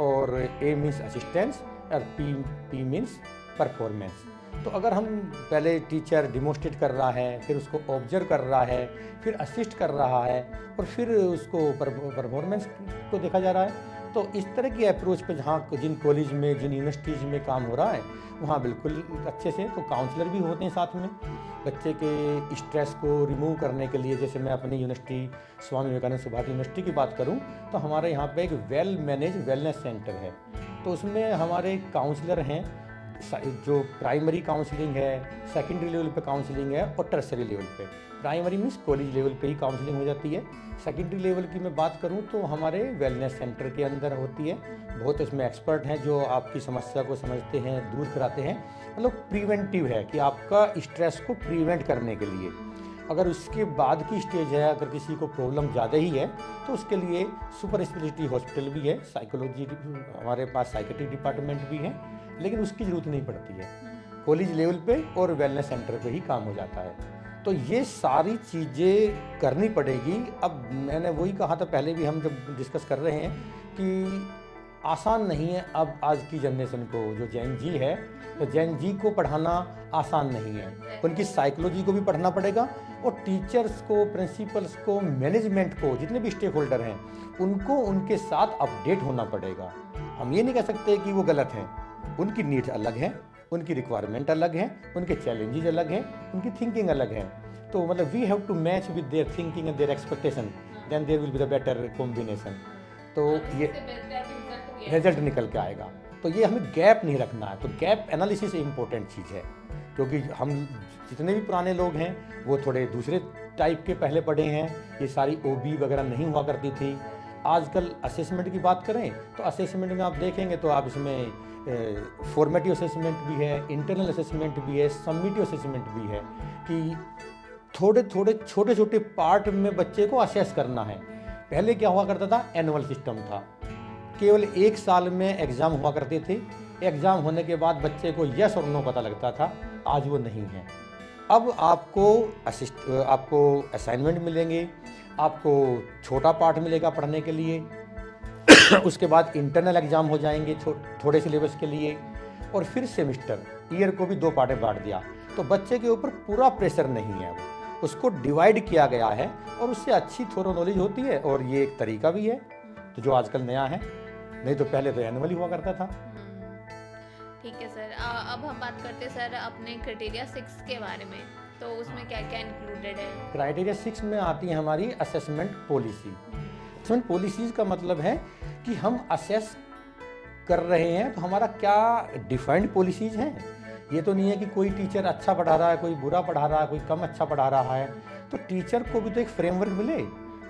और A मीन्स असिस्टेंस और P मीन्स परफॉर्मेंस। तो अगर हम पहले टीचर डिमोन्स्ट्रेट कर रहा है, फिर उसको ऑब्जर्व कर रहा है, फिर असिस्ट कर रहा है और फिर उसको परफॉर्मेंस को देखा जा रहा है, तो इस तरह की अप्रोच पे जहाँ जिन कॉलेज में, जिन यूनिवर्सिटीज़ में काम हो रहा है वहाँ बिल्कुल अच्छे से तो काउंसलर भी होते हैं साथ में बच्चे के स्ट्रेस को रिमूव करने के लिए। जैसे मैं अपनी यूनिवर्सिटी स्वामी विवेकानंद सुभाष यूनिवर्सिटी की बात करूँ तो हमारे यहाँ पे एक वेल मैनेज वेलनेस सेंटर है। तो उसमें हमारे काउंसलर हैं, जो प्राइमरी काउंसलिंग है, सेकेंडरी लेवल पे काउंसलिंग है और टर्सरी लेवल पे। प्राइमरी मीन्स कॉलेज लेवल पे ही काउंसलिंग हो जाती है। सेकेंडरी लेवल की मैं बात करूं तो हमारे वेलनेस सेंटर के अंदर होती है। बहुत इसमें एक्सपर्ट हैं जो आपकी समस्या को समझते हैं, दूर कराते हैं। मतलब प्रिवेंटिव है कि आपका स्ट्रेस को प्रिवेंट करने के लिए। अगर उसके बाद की स्टेज है, अगर किसी को प्रॉब्लम ज़्यादा ही है तो उसके लिए सुपर स्पेशलिटी हॉस्पिटल भी है, साइकोलॉजी हमारे पास साइकेट्रिक डिपार्टमेंट भी है, लेकिन उसकी ज़रूरत नहीं पड़ती है। कॉलेज लेवल पे और वेलनेस सेंटर पे ही काम हो जाता है। तो ये सारी चीज़ें करनी पड़ेगी। अब मैंने वही कहा था पहले भी, हम जब डिस्कस कर रहे हैं कि आसान नहीं है। अब आज की जनरेशन को जो जेन जी है, तो जेन जी को पढ़ाना आसान नहीं है। उनकी साइकोलॉजी को भी पढ़ना पड़ेगा और टीचर्स को, प्रिंसिपल्स को, मैनेजमेंट को, जितने भी स्टेक होल्डर हैं उनको उनके साथ अपडेट होना पड़ेगा। हम ये नहीं कह सकते कि वो गलत हैं। उनकी नीड अलग है, उनकी रिक्वायरमेंट अलग है, उनके चैलेंजेस अलग हैं, उनकी थिंकिंग अलग है। तो मतलब we have to match with their thinking and their expectation, then there will be the better combination. तो ये रिजल्ट निकल के आएगा। तो ये हमें गैप नहीं रखना है। तो गैप एनालिसिस इम्पोर्टेंट चीज़ है, क्योंकि हम जितने भी पुराने लोग हैं वो थोड़े दूसरे टाइप के पहले पढ़े हैं। ये सारी OB वगैरह नहीं हुआ करती थी। आजकल असेसमेंट की बात करें तो असेसमेंट में आप देखेंगे तो आप इसमें फॉर्मेटिव असेसमेंट भी है, इंटरनल असेसमेंट भी है, समिटिव असेसमेंट भी है कि थोड़े थोड़े छोटे छोटे पार्ट में बच्चे को असेस करना है। पहले क्या हुआ करता था, एनुअल सिस्टम था, केवल 1 साल में एग्ज़ाम हुआ करते थे। एग्ज़ाम होने के बाद बच्चे को यस और नो पता लगता था। आज वो नहीं है। अब आपको असाइनमेंट मिलेंगे, आपको छोटा पार्ट मिलेगा पढ़ने के लिए उसके बाद इंटरनल एग्ज़ाम हो जाएंगे थोड़े सिलेबस के लिए, और फिर सेमिस्टर ईयर को भी 2 पार्ट में बांट दिया। तो बच्चे के ऊपर पूरा प्रेशर नहीं है, उसको डिवाइड किया गया है और उससे अच्छी थोरो नॉलेज होती है। और ये एक तरीका भी है तो जो आजकल नया है, नहीं तो पहले तो एनुअली हुआ करता था। ठीक है सर। अब हम बात करते हैं सर अपने क्राइटेरिया 6 के बारे में। तो उसमें क्या क्या इंक्लूडेड है? क्राइटेरिया 6 में आती है हमारी असेसमेंट पॉलिसी। असेसमेंट पॉलिसीज़ का मतलब है कि हम असेस कर रहे हैं तो हमारा क्या डिफाइंड पॉलिसीज़ हैं। ये तो नहीं है कि कोई टीचर अच्छा पढ़ा रहा है, कोई बुरा पढ़ा रहा है, कोई कम अच्छा पढ़ा रहा है। तो टीचर को भी तो एक फ्रेमवर्क मिले,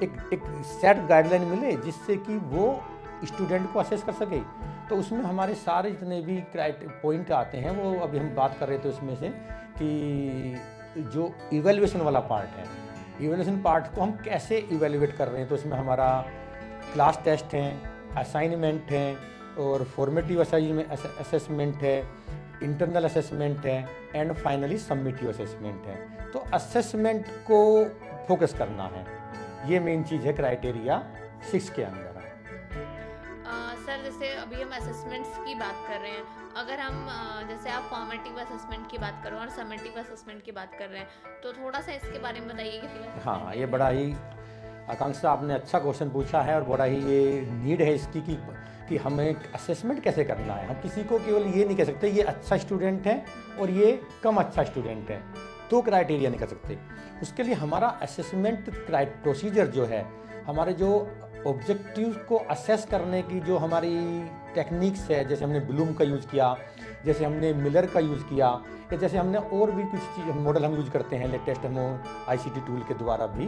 एक सेट गाइडलाइन मिले जिससे कि वो स्टूडेंट को असेस कर सके। तो उसमें हमारे सारे जितने भी पॉइंट आते हैं वो अभी हम बात कर रहे थे उसमें से कि जो इवेल्युएशन वाला पार्ट है, इवेल्युएशन पार्ट को हम कैसे इवेल्युएट कर रहे हैं। तो उसमें हमारा क्लास टेस्ट हैं, असाइनमेंट हैं और फॉर्मेटिव असेसमेंट है, इंटरनल असेसमेंट है एंड फाइनली सबमिटिव असेसमेंट है। तो असेसमेंट को फोकस करना है, ये मेन चीज़ है क्राइटेरिया 6 के अंदर। सर जैसे अभी हम असेसमेंट्स की बात कर रहे हैं, अगर हम जैसे आप फॉर्मेटिव असेसमेंट की बात करो और समेटिव असेसमेंट की बात कर रहे हैं, तो थोड़ा सा इसके बारे में बताइए कि हाँ, ये बड़ा ही आकांक्षा आपने अच्छा क्वेश्चन पूछा है और बड़ा ही ये नीड है इसकी कि हमें असेसमेंट कैसे करना है। हम किसी को केवल ये नहीं कह सकते ये अच्छा स्टूडेंट है और ये कम अच्छा स्टूडेंट है, तो क्राइटेरिया नहीं कर सकते। उसके लिए हमारा असेसमेंट प्रोसीजर जो है, हमारे जो ऑब्जेक्टिव को असेस करने की जो हमारी टेक्निक्स है, जैसे हमने ब्लूम का यूज़ किया, जैसे हमने मिलर का यूज़ किया, या जैसे हमने और भी कुछ चीज़ मॉडल हम यूज़ करते हैं लेटेस्ट हम ICT टूल के द्वारा भी,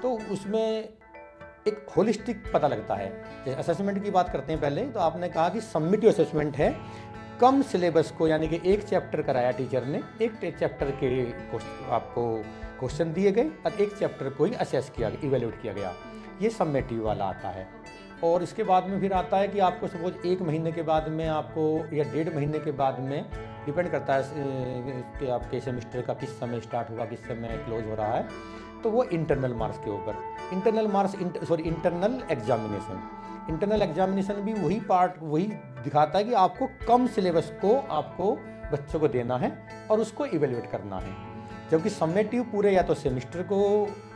तो उसमें एक होलिस्टिक पता लगता है। जैसे असेसमेंट की बात करते हैं पहले, तो आपने कहा कि सबमिटिव असेसमेंट है, कम सिलेबस को यानी कि एक चैप्टर कराया टीचर ने, एक चैप्टर के आपको क्वेश्चन दिए गए और एक चैप्टर को ही असेस किया गया, इवेल्यूएट किया गया, ये सबमिटिव वाला आता है। और इसके बाद में फिर आता है कि आपको सपोज 1 महीने के बाद में आपको या 1.5 महीने के बाद में, डिपेंड करता है कि आपके सेमेस्टर का किस समय स्टार्ट हुआ, किस समय क्लोज हो रहा है, तो वो इंटरनल मार्क्स के ऊपर, इंटरनल एग्जामिनेशन भी वही दिखाता है कि आपको कम सिलेबस को आपको बच्चों को देना है और उसको इवेल्युएट करना है। जबकि समेटिव पूरे या तो सेमेस्टर को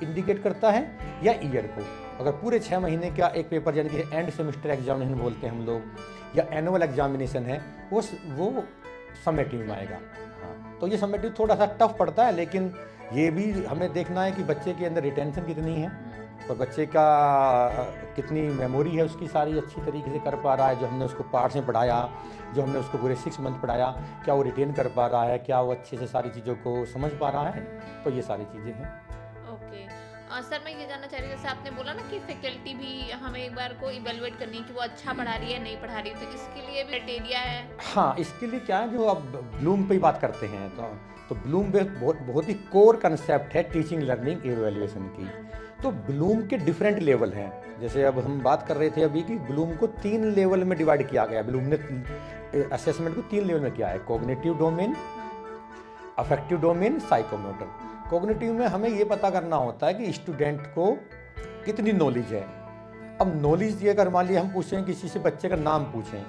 इंडिकेट करता है या ईयर को। अगर पूरे 6 महीने का एक पेपर यानी कि एंड सेमेस्टर एग्जामिनेशन बोलते हैं हम लोग, या एनुअल एग्जामिनेशन है, वो समेटिव में आएगा। हाँ, तो ये समेटिव थोड़ा सा टफ पड़ता है, लेकिन ये भी हमें देखना है कि बच्चे के अंदर रिटेंशन कितनी है और बच्चे का कितनी मेमोरी है, उसकी सारी अच्छी तरीके से कर पा रहा है। जो हमने उसको पार्ट्स में पढ़ाया, जो हमने उसको पूरे 6 मंथ पढ़ाया, क्या वो रिटेन कर पा रहा है, क्या वो अच्छे से सारी चीज़ों को समझ पा रहा है। तो ये सारी चीज़ें हैं। ओके सर, मैं ये जानना चाह रही हूँ, जैसे आपने बोला ना कि फैकल्टी भी हमें एक बार को इवेलुएट करनी है कि वो अच्छा पढ़ा रही है नहीं पढ़ा रही, तो इसके लिए भी क्राइटेरिया है? हाँ, इसके लिए क्या है, जो अब ब्लूम पे ही बात करते हैं, तो ब्लूम पे बहुत ही कोर कंसेप्ट है टीचिंग लर्निंग इवैल्यूएशन की। तो ब्लूम के डिफरेंट लेवल हैं। जैसे अब हम बात कर रहे थे अभी कि ब्लूम को 3 लेवल में डिवाइड किया गया। ब्लूम ने असेसमेंट को 3 लेवल में किया है: cognitive domain, affective domain, psychomotor. Cognitive में हमें ये पता करना होता है कि स्टूडेंट को कितनी नॉलेज है। अब नॉलेज ये अगर मान लिया हम पूछें, किसी से बच्चे का नाम पूछें,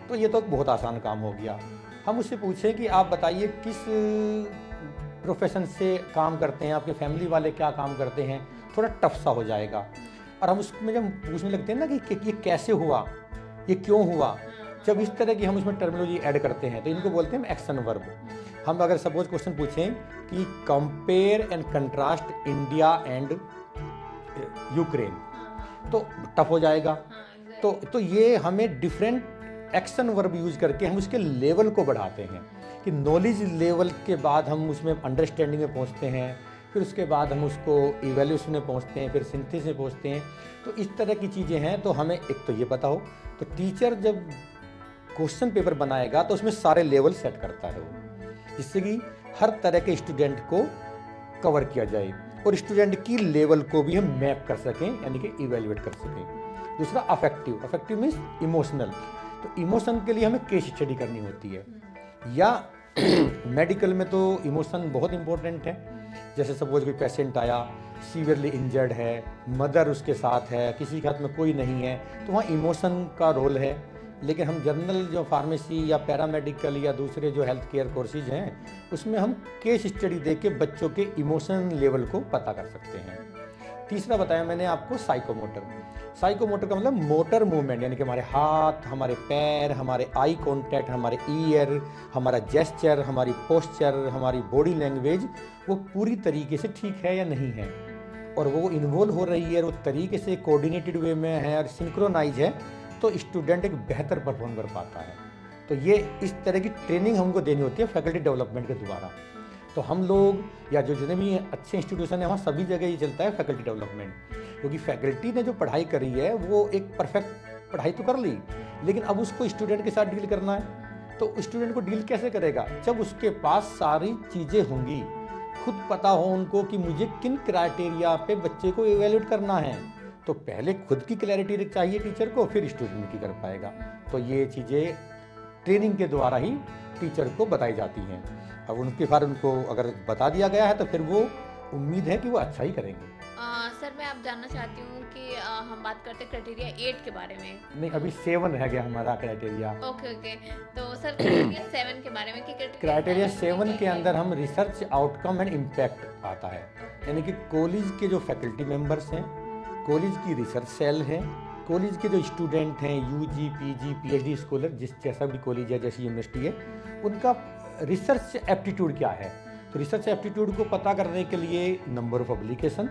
तो ये तो बहुत आसान काम हो गया। हम उससे पूछें कि आप बताइए किस प्रोफेशन से काम करते हैं, आपके फैमिली वाले क्या काम करते हैं, थोड़ा टफ सा हो जाएगा। और हम उसमें जब पूछने लगते हैं ना कि ये कैसे हुआ, ये क्यों हुआ, जब इस तरह की हम उसमें टर्मिनोलॉजी ऐड करते हैं, तो इनको बोलते हैं एक्शन वर्ब। हम अगर सपोज क्वेश्चन पूछें कि compare and contrast India and Ukraine, तो टफ हो जाएगा। तो ये हमें डिफरेंट एक्शन वर्ब यूज करके हम उसके लेवल को बढ़ाते हैं कि नॉलेज लेवल के बाद हम उसमें अंडरस्टैंडिंग में पहुंचते हैं, फिर उसके बाद हम उसको इवैल्यूएशन में पहुंचते हैं, फिर सिंथेसिस में पहुंचते हैं। तो इस तरह की चीज़ें हैं। तो हमें एक तो ये पता हो, तो टीचर जब क्वेश्चन पेपर बनाएगा तो उसमें सारे लेवल सेट करता है वो, जिससे कि हर तरह के स्टूडेंट को कवर किया जाए और स्टूडेंट की लेवल को भी हम मैप कर सकें, यानी कि इवैल्यूएट कर सकें। दूसरा अफेक्टिव मीन्स इमोशनल। तो इमोशन के लिए हमें केस स्टडी करनी होती है, या मेडिकल में तो इमोशन बहुत इंपॉर्टेंट है। जैसे सपोज कोई पेशेंट आया, सीवियरली इंजर्ड है, मदर उसके साथ है, किसी के हाथ में कोई नहीं है, तो वहाँ इमोशन का रोल है। लेकिन हम जनरल जो फार्मेसी या पैरामेडिकल या दूसरे जो हेल्थ केयर कोर्सेज हैं, उसमें हम केस स्टडी देख के बच्चों के इमोशन लेवल को पता कर सकते हैं। तीसरा बताया मैंने आपको साइकोमोटर। साइकोमोटर का मतलब मोटर मूवमेंट, यानी कि हमारे हाथ, हमारे पैर, हमारे आई कॉन्टैक्ट, हमारे ईयर, हमारा जेस्चर, हमारी पोस्चर, हमारी बॉडी लैंग्वेज, वो पूरी तरीके से ठीक है या नहीं है। और वो इन्वॉल्व हो रही है और वो तरीके से कोऑर्डिनेटेड वे में है और सिंक्रोनाइज है, तो स्टूडेंट एक बेहतर परफॉर्म कर पाता है। तो ये इस तरह की ट्रेनिंग हमको देनी होती है फैकल्टी डेवलपमेंट के द्वारा। तो हम लोग या जो जितने भी अच्छे इंस्टीट्यूशन है वहाँ सभी जगह ये चलता है फैकल्टी डेवलपमेंट, क्योंकि फैकल्टी ने जो पढ़ाई करी है वो एक परफेक्ट पढ़ाई तो कर ली, लेकिन अब उसको स्टूडेंट के साथ डील करना है। तो स्टूडेंट को डील कैसे करेगा? जब उसके पास सारी चीज़ें होंगी, खुद पता हो उनको कि मुझे किन क्राइटेरिया पे बच्चे को इवेल्युएट करना है। तो पहले खुद की क्लैरिटी चाहिए टीचर को, फिर स्टूडेंट की कर पाएगा। तो ये चीज़ें ट्रेनिंग के द्वारा ही टीचर को बताई जाती हैं। अब उनके बाद उनको अगर बता दिया गया है तो फिर वो उम्मीद है कि वो अच्छा ही करेंगे। सर मैं आप जानना चाहती हूँ कि हम बात करते हैं क्राइटेरिया 8 के बारे में। नहीं, अभी 7 रह गया हमारा क्राइटेरिया। ओके ओके, तो सर क्राइटेरिया 7 के बारे में कि क्राइटेरिया 7 के अंदर हम रिसर्च आउटकम एंड इम्पैक्ट आता है, यानी कि कॉलेज के जो फैकल्टी मेंबर्स हैं, कॉलेज की रिसर्च सेल है, कॉलेज के जो स्टूडेंट हैं यूजी पीजी पीएचडी स्कॉलर, जिस जैसा भी कॉलेज है जैसी यूनिवर्सिटी है, उनका रिसर्च एप्टीट्यूड क्या है। तो रिसर्च एप्टीट्यूड को पता करने के लिए नंबर ऑफ पब्लिकेशन,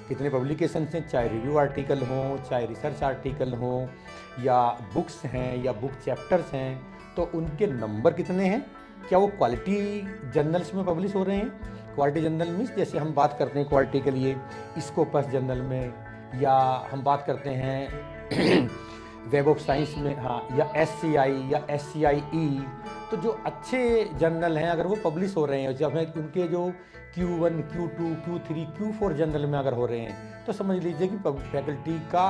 कितने पब्लिकेशन हैं, चाहे रिव्यू आर्टिकल हों, चाहे रिसर्च आर्टिकल हों, या बुक्स हैं या बुक चैप्टर्स हैं, तो उनके नंबर कितने हैं, क्या वो क्वालिटी जर्नल्स में पब्लिश हो रहे हैं। क्वालिटी जर्नल मीन्स जैसे हम बात करते हैं क्वालिटी के लिए स्कोपस जर्नल में, या हम बात करते हैं वेब ऑफ साइंस में, हाँ, या SCI या SCIE। तो जो अच्छे जर्नल हैं अगर वो पब्लिश हो रहे हैं, जब हमें उनके जो Q1 Q2 Q3 Q4 journal में अगर हो रहे हैं, तो समझ लीजिए कि फैकल्टी का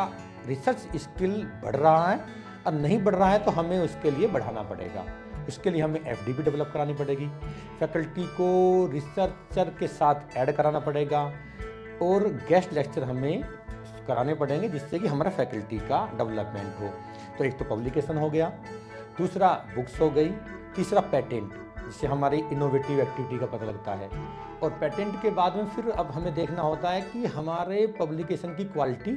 रिसर्च स्किल बढ़ रहा है। और नहीं बढ़ रहा है तो हमें उसके लिए बढ़ाना पड़ेगा। उसके लिए हमें FDP डेवलप करानी पड़ेगी, फैकल्टी को रिसर्चर के साथ ऐड कराना पड़ेगा, और गेस्ट लेक्चर हमें कराने पड़ेंगे जिससे कि हमारा फैकल्टी का डेवलपमेंट हो। तो एक तो पब्लिकेशन हो गया, दूसरा बुक्स हो गई, तीसरा पेटेंट, जिससे हमारी इनोवेटिव एक्टिविटी का पता लगता है। और पेटेंट के बाद में फिर अब हमें देखना होता है कि हमारे पब्लिकेशन की क्वालिटी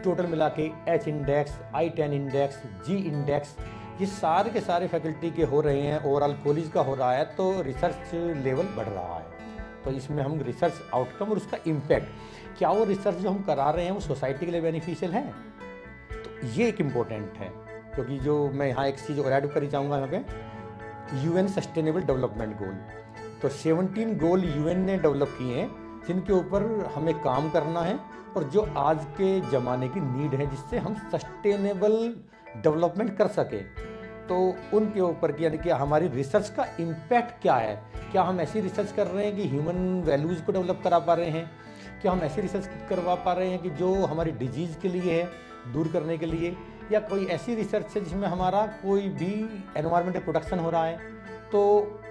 टोटल मिला के H index, I10 index, G index, ये सारे के सारे फैकल्टी के हो रहे हैं, ओवरऑल कॉलेज का हो रहा है, तो रिसर्च लेवल बढ़ रहा है। तो इसमें हम रिसर्च आउटकम और उसका इम्पैक्ट, क्या वो रिसर्च जो हम करा रहे हैं वो सोसाइटी के लिए बेनिफिशियल है, तो ये एक इम्पोर्टेंट है। क्योंकि जो मैं यहाँ एक चीज़ और ऐड करी चाहूँगा यहाँ पे, UN सस्टेनेबल डेवलपमेंट गोल, तो 17 गोल UN ने डेवलप किए हैं जिनके ऊपर हमें काम करना है, और जो आज के ज़माने की नीड है जिससे हम सस्टेनेबल डेवलपमेंट कर सकें। तो उनके ऊपर यानी कि हमारी रिसर्च का इम्पैक्ट क्या है, क्या हम ऐसी रिसर्च कर रहे हैं कि ह्यूमन वैल्यूज़ को डेवलप करा पा रहे हैं, क्या हम ऐसी रिसर्च करवा पा रहे हैं कि जो हमारी डिजीज़ के लिए है, दूर करने के लिए, या कोई ऐसी रिसर्च है जिसमें हमारा कोई भी एनवायरमेंटल प्रोटेक्शन हो रहा है। तो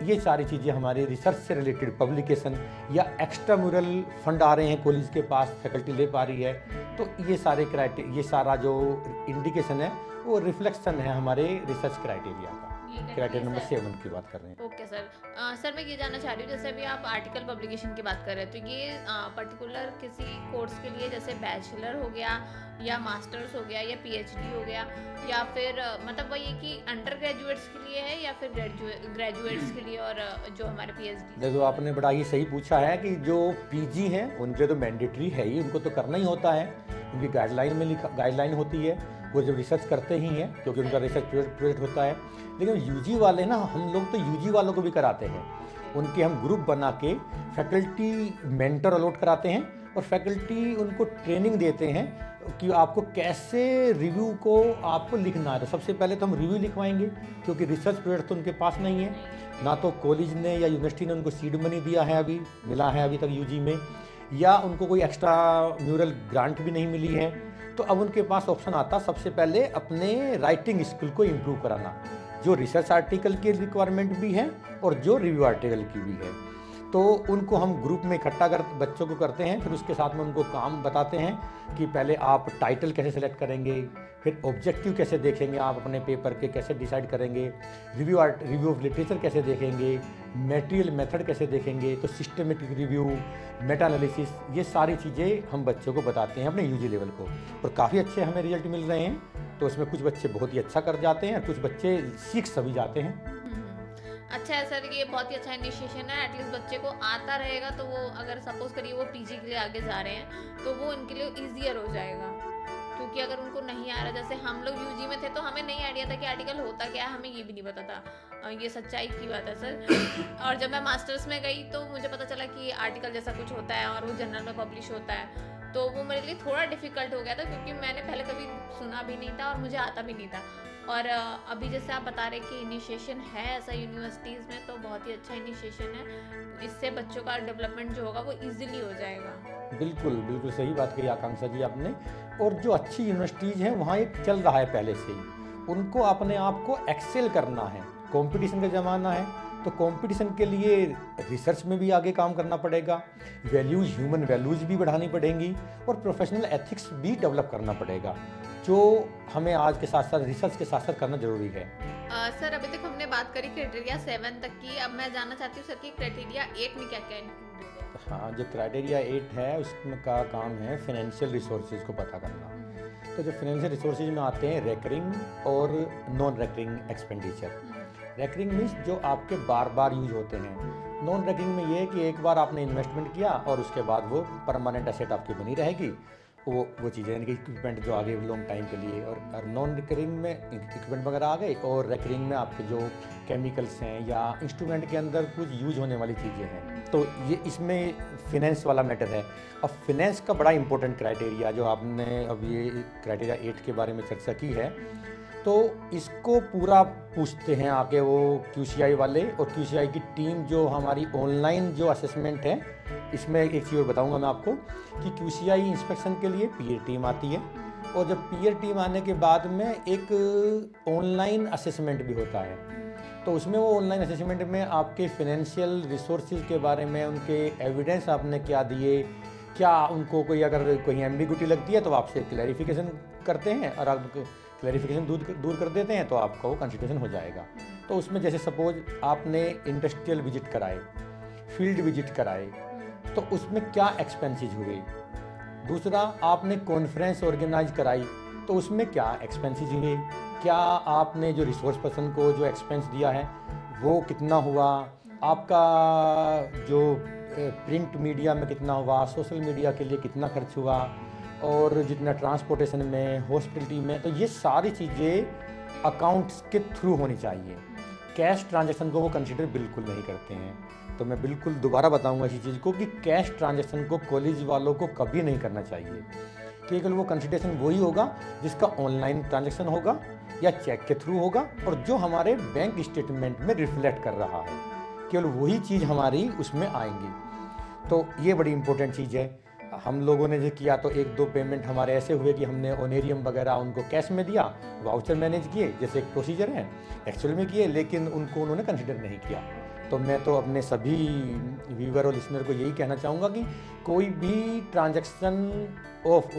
ये सारी चीज़ें हमारी रिसर्च से रिलेटेड पब्लिकेशन या एक्स्ट्रा म्यूरल फंड आ रहे हैं कॉलेज के पास, फैकल्टी ले पा रही है, तो ये सारा जो इंडिकेशन है वो रिफ्लेक्शन है हमारे रिसर्च क्राइटेरिया का। क्राइटेरिया नंबर 7 की बात कर रहे हैं। Okay sir. सर मैं ये जानना चाह रही हूँ, जैसे अभी आप आर्टिकल पब्लिकेशन की बात कर रहे हैं, तो ये पर्टिकुलर किसी कोर्स के लिए, जैसे बैचलर हो गया या मास्टर्स हो गया या PhD हो गया, या फिर मतलब वही कि अंडर ग्रेजुएट्स के लिए है या फिर ग्रेजुएट्स के लिए, और जो हमारे PhD। देखो, आपने बड़ा ही सही पूछा है कि जो PG हैं उनके तो मैंडेटरी है ही, उनको तो करना ही होता है, उनकी गाइडलाइन होती है, वो जब रिसर्च करते ही हैं क्योंकि उनका रिसर्च प्रोजेक्ट होता है। लेकिन यूजी वाले ना, हम लोग तो यूजी वालों को भी कराते हैं, उनके हम ग्रुप बना के फैकल्टी मेंटर अलॉट कराते हैं, और फैकल्टी उनको ट्रेनिंग देते हैं कि आपको कैसे रिव्यू को आपको लिखना है। तो सबसे पहले तो हम रिव्यू लिखवाएंगे, क्योंकि रिसर्च प्रोजेक्ट तो उनके पास नहीं है, ना तो कॉलेज ने या यूनिवर्सिटी ने उनको सीड मनी दिया है, अभी मिला है अभी तक यूजी में, या उनको कोई एक्स्ट्रा म्यूरल ग्रांट भी नहीं मिली है। तो अब उनके पास ऑप्शन आता सबसे पहले अपने राइटिंग स्किल को इम्प्रूव कराना, जो रिसर्च आर्टिकल की रिक्वायरमेंट भी है और जो रिव्यू आर्टिकल की भी है। तो उनको हम ग्रुप में इकट्ठा कर बच्चों को करते हैं, फिर उसके साथ में उनको काम बताते हैं कि पहले आप टाइटल कैसे सेलेक्ट करेंगे, फिर ऑब्जेक्टिव कैसे देखेंगे आप अपने पेपर के, कैसे डिसाइड करेंगे, रिव्यू ऑफ लिटरेचर कैसे देखेंगे, मटेरियल मेथड कैसे देखेंगे, तो सिस्टमेटिक रिव्यू, मेटा एनालिसिस, ये सारी चीज़ें हम बच्चों को बताते हैं अपने यूजी लेवल को, और काफ़ी अच्छे हमें रिजल्ट मिल रहे हैं। तो उसमें कुछ बच्चे बहुत ही अच्छा कर जाते हैं और कुछ बच्चे सीख सभी जाते हैं। अच्छा है सर, ये बहुत ही अच्छा इनिशिएशन है। एटलीस्ट बच्चे को आता रहेगा तो वो अगर सपोज करिए वो पीजी के लिए आगे जा रहे हैं तो वो उनके लिए ईजियर हो जाएगा। क्योंकि अगर उनको नहीं आ रहा, जैसे हम लोग यूजी में थे तो हमें नहीं आइडिया था कि आर्टिकल होता क्या है, हमें ये भी नहीं पता था। ये सच्चाई की बात है सर। और जब मैं मास्टर्स में गई तो मुझे पता चला कि आर्टिकल जैसा कुछ होता है और वो जर्नल में पब्लिश होता है। तो वो मेरे लिए थोड़ा डिफिकल्ट हो गया था क्योंकि मैंने पहले कभी सुना भी नहीं था और मुझे आता भी नहीं था। और अभी जैसे आप बता रहे कि इनिशिएशन है ऐसा यूनिवर्सिटीज़ में, तो बहुत ही अच्छा इनिशिएशन है। इससे बच्चों का डेवलपमेंट जो होगा वो इजीली हो जाएगा। बिल्कुल, बिल्कुल सही बात कही आकांक्षा जी आपने। और जो अच्छी यूनिवर्सिटीज़ हैं वहाँ एक चल रहा है पहले से ही, उनको अपने आप को एक्सेल करना है। कंपटीशन का ज़माना है, तो कंपटीशन के लिए रिसर्च में भी आगे काम करना पड़ेगा, वैल्यूज़, ह्यूमन वैल्यूज़ भी बढ़ानी पड़ेंगी और प्रोफेशनल एथिक्स भी डेवलप करना पड़ेगा, जो हमें आज के साथ साथ रिसर्च के साथ साथ करना ज़रूरी है। सर अभी तक हमने बात करी क्राइटेरिया 7 तक की। अब मैं जानना चाहती हूँ सर कि क्राइटेरिया 8 में क्या क्या इंक्लूडेड है। हाँ, जो क्राइटेरिया 8 है उसमें का काम है फाइनेंशियल रिसोर्सेज को पता करना। तो जो फाइनेंशियल रिसोर्सेज में आते हैं रेकरिंग और non recurring expenditure. Recurring means जो आपके बार बार यूज होते हैं। नॉन रेकरिंग में ये है कि एक बार आपने इन्वेस्टमेंट किया और उसके बाद वो परमानेंट एसेट आपकी बनी रहेगी, वो चीज़ें यानी कि इक्विपमेंट जो आगे लॉन्ग टाइम के लिए। और नॉन रिकरिंग में इक्विपमेंट वगैरह आ गए, और रिकरिंग में आपके जो केमिकल्स हैं या इंस्ट्रूमेंट के अंदर कुछ यूज होने वाली चीज़ें हैं। तो ये इसमें फिनेंस वाला मैटर है। अब फिनेंस का बड़ा इंपॉर्टेंट क्राइटेरिया जो आपने अब ये क्राइटेरिया 8 के बारे में चर्चा की है, तो इसको पूरा पूछते हैं आके वो QCI वाले। और QCI की टीम जो हमारी ऑनलाइन जो असेसमेंट है, इसमें एक चीज़ और बताऊंगा मैं आपको कि QCI इंस्पेक्शन के लिए पीयर टीम आती है, और जब पीयर टीम आने के बाद में एक ऑनलाइन असेसमेंट भी होता है। तो उसमें वो ऑनलाइन असेसमेंट में आपके फाइनेंशियल रिसोर्सेज के बारे में, उनके एविडेंस आपने क्या दिए, क्या उनको कोई अगर कोई एम्बिग्यूटी लगती है तो आपसे क्लैरिफिकेशन करते हैं, और आप क्लैरिफिकेशन दूर कर देते हैं तो आपका वो कंसिडरेशन हो जाएगा। तो उसमें जैसे सपोज आपने इंडस्ट्रियल विजिट कराए, फील्ड विजिट कराए, तो उसमें क्या एक्सपेंसेस हुए। दूसरा, आपने कॉन्फ्रेंस ऑर्गेनाइज कराई, तो उसमें क्या एक्सपेंसेस हुए। क्या आपने जो रिसोर्स पर्सन को जो एक्सपेंस दिया है वो कितना हुआ, आपका जो प्रिंट मीडिया में कितना हुआ, सोशल मीडिया के लिए कितना खर्च हुआ, और जितना ट्रांसपोर्टेशन में, हॉस्पिटलिटी में। तो ये सारी चीज़ें अकाउंट्स के थ्रू होनी चाहिए। कैश ट्रांजैक्शन को वो कंसिडर बिल्कुल नहीं करते हैं। तो मैं बिल्कुल दोबारा बताऊंगा इसी चीज़ को कि कैश ट्रांजैक्शन को कॉलेज वालों को कभी नहीं करना चाहिए। केवल वो कंसिडरेशन वही होगा जिसका ऑनलाइन ट्रांजैक्शन होगा या चेक के थ्रू होगा, और जो हमारे बैंक स्टेटमेंट में रिफ्लेक्ट कर रहा है, केवल वही चीज़ हमारी उसमें आएंगी। तो ये बड़ी इंपॉर्टेंट चीज़ है। हम लोगों ने जो किया तो 1-2 पेमेंट हमारे ऐसे हुए कि हमने ओनेरियम वगैरह उनको कैश में दिया, वाउचर मैनेज किए, जैसे एक प्रोसीजर है, एक्चुअल में किए, लेकिन उनको उन्होंने कंसिडर नहीं किया। तो मैं तो अपने सभी व्यूअर और लिसनर को यही कहना चाहूँगा कि कोई भी ट्रांजैक्शन ऑफ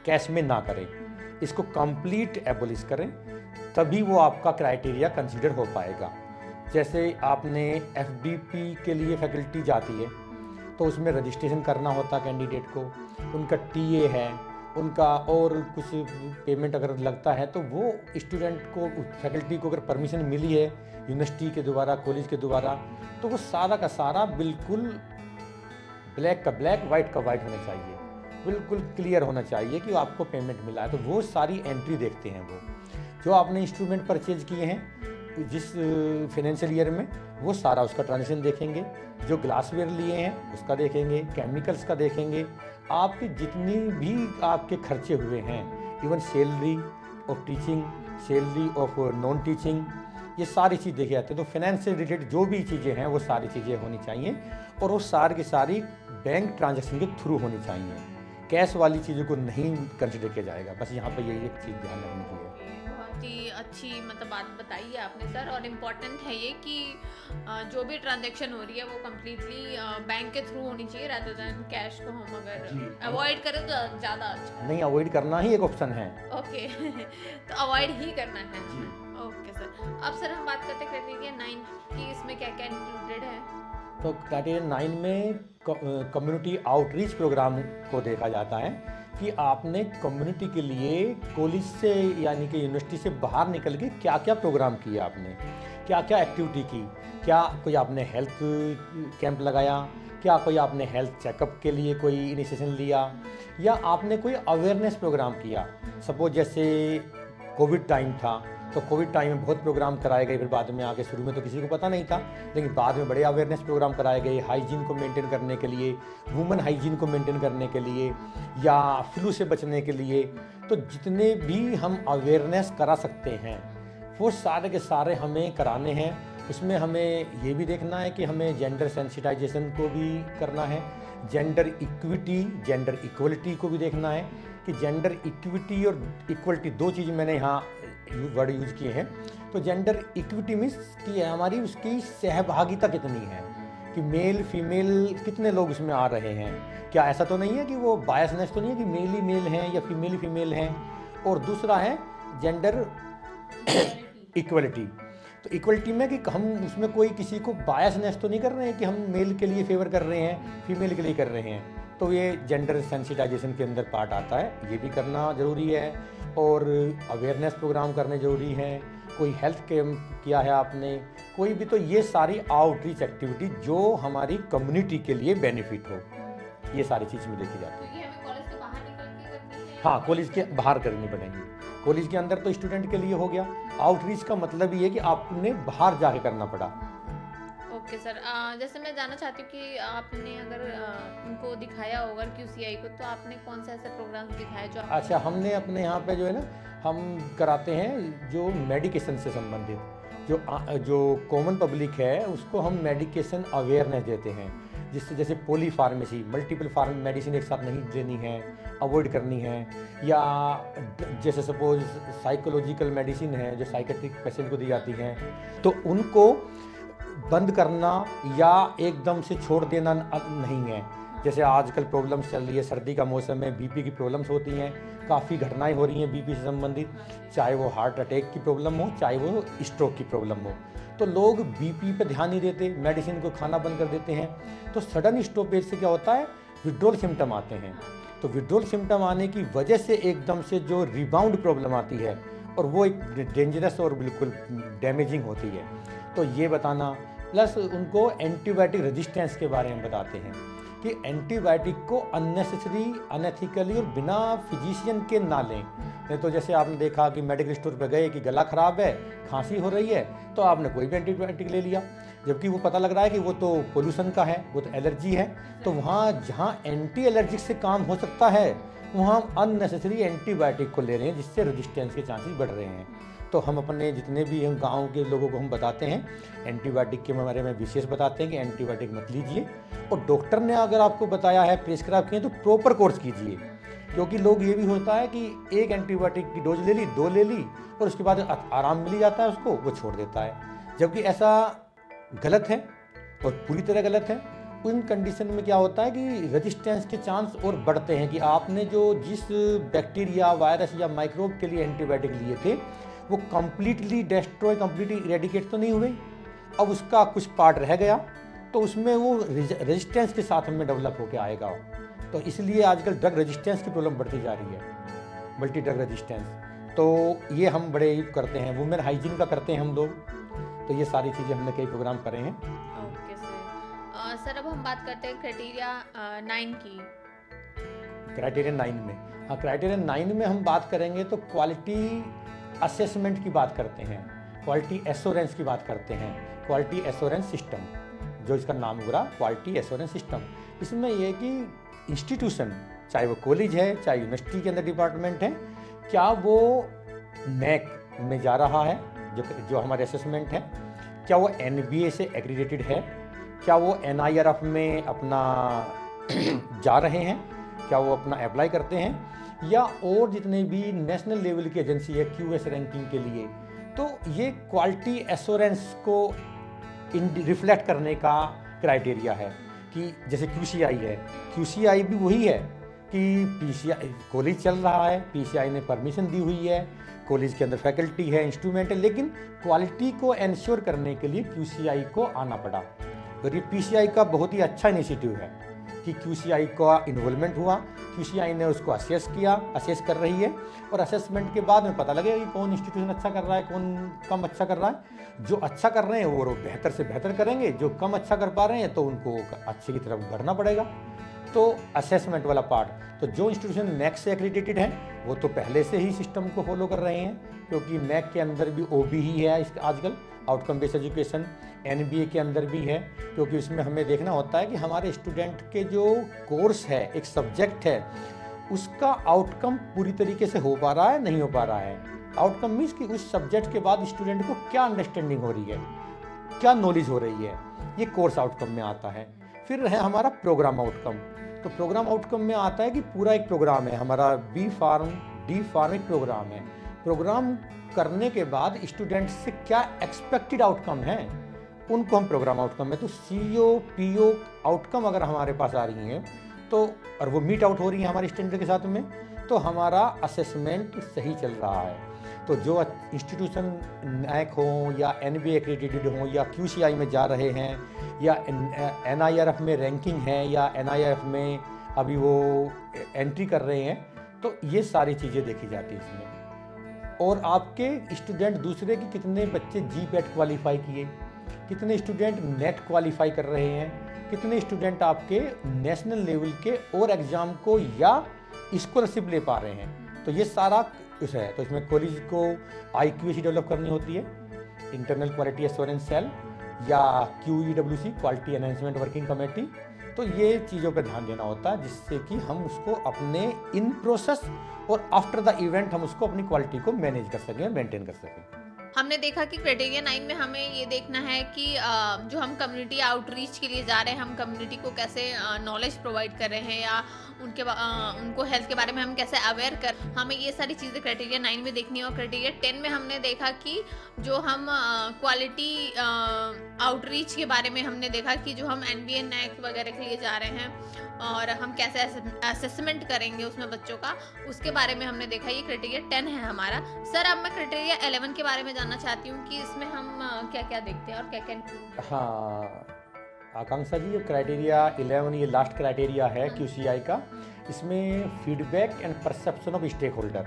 कैश में ना करें, इसको कंप्लीट एबोलिश करें, तभी वो आपका क्राइटेरिया कंसिडर हो पाएगा। जैसे आपने FDP के लिए फैकल्टी जाती है तो उसमें रजिस्ट्रेशन करना होता कैंडिडेट को, उनका TA है, उनका और कुछ पेमेंट अगर लगता है तो वो स्टूडेंट को, फैकल्टी को अगर परमिशन मिली है यूनिवर्सिटी के द्वारा, कॉलेज के द्वारा, तो वो सारा का सारा बिल्कुल ब्लैक का ब्लैक, वाइट का वाइट होना चाहिए, बिल्कुल क्लियर होना चाहिए कि आपको पेमेंट मिला है। तो वो सारी एंट्री देखते हैं। वो जो आपने इंस्ट्रूमेंट परचेज किए हैं जिस फाइनेंशियल ईयर में, वो सारा उसका ट्रांजेक्शन देखेंगे। जो ग्लासवेयर लिए हैं उसका देखेंगे, केमिकल्स का देखेंगे, आपके जितनी भी आपके खर्चे हुए हैं, even salary of teaching, salary of non teaching, ये सारी चीज़ देखी जाती है। तो फाइनेंस से रिलेटेड जो भी चीज़ें हैं वो सारी चीज़ें होनी चाहिए, और वो सारी की सारी बैंक ट्रांजेक्शन के थ्रू होनी चाहिए। कैश वाली चीज़ों को नहीं कंसिडर किया जाएगा। बस यहाँ पर यही एक चीज़ ध्यान रखने की है। बहुत ही अच्छी मतलब बात बताई है आपने सर। और इम्पॉर्टेंट है ये कि जो भी ट्रांजैक्शन हो रही है वो कम्प्लीटली बैंक के थ्रू होनी चाहिए, रादर देन कैश को हम अगर अवॉइड करें तो ज़्यादा अच्छा। नहीं, अवॉइड करना ही एक ऑप्शन है। ओके तो अवॉइड ही करना है। Okay sir. अब सर हम बात करते हैं क्राइटेरिया 9 की, इसमें क्या क्या इंक्लूडेड है। तो क्राइटेरिया 9 में कम्युनिटी आउटरीच प्रोग्राम को देखा जाता है कि आपने कम्युनिटी के लिए कॉलेज से यानी कि यूनिवर्सिटी से बाहर निकल के क्या क्या प्रोग्राम किया आपने। क्या क्या एक्टिविटी की, क्या कोई आपने हेल्थ कैंप लगाया, क्या कोई आपने हेल्थ चेकअप के लिए कोई इनिशिएशन लिया, या आपने कोई अवेयरनेस प्रोग्राम किया। सपोज जैसे कोविड टाइम था, तो कोविड टाइम में बहुत प्रोग्राम कराए गए, फिर बाद में आगे शुरू में तो किसी को पता नहीं था, लेकिन बाद में बड़े अवेयरनेस प्रोग्राम कराए गए हाइजीन को मेंटेन करने के लिए, वुमेन हाइजीन को मेंटेन करने के लिए, या फ्लू से बचने के लिए। तो जितने भी हम अवेयरनेस करा सकते हैं वो सारे के सारे हमें कराने हैं। उसमें हमें ये भी देखना है कि हमें जेंडर सेंसिटाइजेशन को भी करना है, जेंडर इक्विटी, जेंडर इक्वलिटी को भी देखना है कि जेंडर इक्विटी और इक्वलिटी दो चीज़ मैंने यहाँ वर्ड यूज़ किए हैं। तो जेंडर इक्विटी मीन्स कि हमारी उसकी सहभागिता कितनी है, कि मेल फीमेल कितने लोग उसमें आ रहे हैं, क्या ऐसा तो नहीं है कि वो बायसनेस तो नहीं है कि मेल ही मेल हैं या फीमेल ही फीमेल हैं। और दूसरा है जेंडर इक्वलिटी। तो इक्वलिटी में कि हम उसमें कोई किसी को बायसनेस तो नहीं कर रहे हैं कि हम मेल के लिए फेवर कर रहे हैं, फीमेल के लिए कर रहे हैं। तो ये जेंडर सेंसिटाइजेशन के अंदर पार्ट आता है, ये भी करना ज़रूरी है। और अवेयरनेस प्रोग्राम करने ज़रूरी हैं, कोई हेल्थ कैम्प किया है आपने, कोई भी, तो ये सारी आउटरीच एक्टिविटी जो हमारी कम्युनिटी के लिए बेनिफिट हो, ये सारी चीज़ में देखी जाती है। तो ये हमें कॉलेज के बाहर निकल के करनी है? हाँ, कॉलेज के बाहर करनी पड़ेगी। कॉलेज के अंदर तो स्टूडेंट के लिए हो गया, आउटरीच का मतलब ये है कि आपने बाहर जाके करना पड़ा। ओके सर, जैसे मैं जानना चाहती हूँ कि आपने अगर उनको दिखाया होगा QCI को, तो आपने कौन सा ऐसे प्रोग्राम दिखाया जो अच्छा, हमने अपने यहाँ पे जो है ना, हम कराते हैं जो मेडिकेशन से संबंधित, जो कॉमन पब्लिक है उसको हम मेडिकेशन अवेयरनेस देते हैं, जिससे जैसे पॉली फार्मेसी, मल्टीपल मेडिसिन एक साथ नहीं लेनी है, अवॉइड करनी है, या जैसे सपोज साइकोलॉजिकल मेडिसिन है जो साइकेट्रिक पेशेंट को दी जाती हैं, तो उनको बंद करना या एकदम से छोड़ देना नहीं है। जैसे आजकल प्रॉब्लम्स चल रही है, सर्दी का मौसम है, बीपी की प्रॉब्लम्स होती हैं, काफ़ी घटनाएं हो रही हैं बीपी से संबंधित, चाहे वो हार्ट अटैक की प्रॉब्लम हो, चाहे वो स्ट्रोक की प्रॉब्लम हो। तो लोग बीपी पे ध्यान नहीं देते, मेडिसिन को खाना बंद कर देते हैं, तो सडन स्टॉपेज से क्या होता है, विड्रॉल सिम्टम आते हैं। तो विड्रॉल सिम्टम आने की वजह से एकदम से जो रिबाउंड प्रॉब्लम आती है, और वो एक डेंजरस और बिल्कुल डैमेजिंग होती है। तो ये बताना, प्लस उनको एंटीबायोटिक रेजिस्टेंस के बारे में बताते हैं कि एंटीबायोटिक को अननेसेसरी, अनएथिकली और बिना फिजिशियन के ना लें। नहीं तो जैसे आपने देखा कि मेडिकल स्टोर पर गए कि गला ख़राब है, खांसी हो रही है, तो आपने कोई भी एंटीबायोटिक ले लिया, जबकि वो पता लग रहा है कि वो तो पोल्यूशन का है, वो तो एलर्जी है। तो वहाँ जहाँ एंटी एलर्जिक से काम हो सकता है, वहाँ अननेसेसरी एंटीबायोटिक को ले रहे हैं, जिससे रेजिस्टेंस के चांसेस बढ़ रहे हैं। तो हम अपने जितने भी हम गांव के लोगों को हम बताते हैं, एंटीबायोटिक के बारे में विशेष बताते हैं कि एंटीबायोटिक मत लीजिए, और डॉक्टर ने अगर आपको बताया है, प्रिस्क्राइब किए, तो प्रॉपर कोर्स कीजिए। क्योंकि लोग ये भी होता है कि एक एंटीबायोटिक की डोज ले ली, 2 ले ली, और उसके बाद आराम मिल जाता है उसको, वो छोड़ देता है, जबकि ऐसा गलत है और पूरी तरह गलत है। उन कंडीशन में क्या होता है कि रेजिस्टेंस के चांस और बढ़ते हैं कि आपने जो जिस बैक्टीरिया, वायरस या माइक्रोब के लिए एंटीबायोटिक लिए थे, वो कम्प्लीटली डिस्ट्रॉय, कम्प्लीटली इरेडिकेट तो नहीं हुए, अब उसका कुछ पार्ट रह गया, तो उसमें वो रेजिस्टेंस के साथ हमें डेवलप होकर आएगा। तो इसलिए आजकल ड्रग रेजिस्टेंस की प्रॉब्लम बढ़ती जा रही है, मल्टी ड्रग रेजिस्टेंस। तो ये हम बड़े करते हैं, वुमेन हाइजीन का करते हैं हम लोग। तो ये सारी चीज़ें हमने कई प्रोग्राम करे हैं। Okay sir. सर अब हम बात करते हैं क्राइटेरिया 9 की। क्राइटेरिया 9 में, हाँ, क्राइटेरिया 9 में हम बात करेंगे तो क्वालिटी असेसमेंट की बात करते हैं, क्वालिटी एश्योरेंस की बात करते हैं, क्वालिटी एश्योरेंस सिस्टम, जो इसका नाम हो रहा क्वालिटी एश्योरेंस सिस्टम। इसमें यह है कि इंस्टीट्यूशन, चाहे वो कॉलेज है, चाहे यूनिवर्सिटी के अंदर डिपार्टमेंट है, क्या वो नैक में जा रहा है, जो हमारे असेसमेंट है, क्या वो NBA से एक्रीडेटेड है, क्या वो NIRF में अपना जा रहे हैं, क्या वो अपना अप्लाई करते हैं, या और जितने भी नेशनल लेवल की एजेंसी है QS रैंकिंग के लिए। तो ये क्वालिटी एश्योरेंस को रिफ्लेक्ट करने का क्राइटेरिया है कि जैसे QCI है, QCI भी वही है कि PCI कॉलेज चल रहा है, PCI ने परमिशन दी हुई है, कॉलेज के अंदर फैकल्टी है, इंस्ट्रूमेंट है, लेकिन क्वालिटी को एंश्योर करने के लिए QCI को आना पड़ा। और ये PCI का बहुत ही अच्छा इनिशिएटिव है कि QCI का इन्वॉल्वमेंट हुआ, QCI ने उसको असेस कर रही है, और असेसमेंट के बाद में पता लगेगा कि कौन इंस्टीट्यूशन अच्छा कर रहा है, कौन कम अच्छा कर रहा है। जो अच्छा कर रहे हैं वो बेहतर से बेहतर करेंगे, जो कम अच्छा कर पा रहे हैं तो उनको अच्छे की तरफ बढ़ना पड़ेगा। तो असेसमेंट वाला पार्ट, तो जो इंस्टीट्यूशन NAAC से एक्रीडिटेड हैं वो तो पहले से ही सिस्टम को फॉलो कर रहे हैं, क्योंकि NAAC के अंदर भी OB ही है आजकल, आउटकम बेस्ड एजुकेशन। NBA के अंदर भी है, क्योंकि इसमें हमें देखना होता है कि हमारे स्टूडेंट के जो कोर्स है, एक सब्जेक्ट है, उसका आउटकम पूरी तरीके से हो पा रहा है, नहीं हो पा रहा है। आउटकम मीन्स कि उस सब्जेक्ट के बाद स्टूडेंट को क्या अंडरस्टैंडिंग हो रही है, क्या नॉलेज हो रही है, ये कोर्स आउटकम में आता है। फिर है हमारा प्रोग्राम आउटकम। तो प्रोग्राम आउटकम में आता है कि पूरा एक प्रोग्राम है हमारा, B Pharm D Pharm एक प्रोग्राम है। प्रोग्राम करने के बाद स्टूडेंट से क्या एक्सपेक्टेड आउटकम है, उनको हम प्रोग्राम आउटकम में, तो CO PO आउटकम अगर हमारे पास आ रही हैं तो, और वो मीट आउट हो रही है हमारे स्टैंडर्ड के साथ में, तो हमारा असेसमेंट सही चल रहा है। तो जो इंस्टीट्यूशन NAAC हो या NBA एक्रेडिटेड हो या QCI में जा रहे हैं या NIRF में रैंकिंग है या NIRF में अभी वो एंट्री कर रहे हैं, तो ये सारी चीज़ें देखी जाती हैं इसमें। और आपके स्टूडेंट दूसरे के कितने बच्चे GPAT क्वालिफाई किए, कितने स्टूडेंट नेट क्वालिफाई कर रहे हैं, कितने स्टूडेंट आपके नेशनल लेवल के और एग्ज़ाम को या स्कॉलरशिप ले पा रहे हैं, तो ये सारा कुछ है। तो इसमें कॉलेज को IQAC डेवलप करनी होती है, इंटरनल क्वालिटी एश्योरेंस सेल, या QEWC quality enhancement working committee. तो ये चीज़ों पर ध्यान देना होता है, जिससे कि हम उसको अपने इन प्रोसेस और आफ्टर द इवेंट हम उसको अपनी क्वालिटी को मैनेज कर सकें, मेंटेन कर सकें। हमने देखा कि क्राइटेरिया 9 में हमें ये देखना है कि जो हम कम्युनिटी आउटरीच के लिए जा रहे हैं, हम कम्युनिटी को कैसे नॉलेज प्रोवाइड कर रहे हैं, या उनको हेल्थ के बारे में हम कैसे अवेयर कर, हमें ये सारी चीज़ें क्राइटेरिया 9 में देखनी है। और क्राइटेरिया 10 में हमने देखा कि जो हम क्वालिटी आउटरीच के बारे में हमने देखा कि जो हम NBA NAAC वगैरह के लिए जा रहे हैं और हम कैसे असेसमेंट करेंगे उसमें बच्चों का, उसके बारे में हमने देखा। ये क्राइटेरिया 10 है हमारा। सर, अब मैं क्राइटेरिया 11 के बारे में जानना चाहती हूँ कि इसमें हम क्या क्या देखते हैं और क्या क्या। हाँ आकांक्षा जी, ये क्राइटेरिया 11 ये लास्ट क्राइटेरिया है QCI का। इसमें feedback and perception of stakeholder,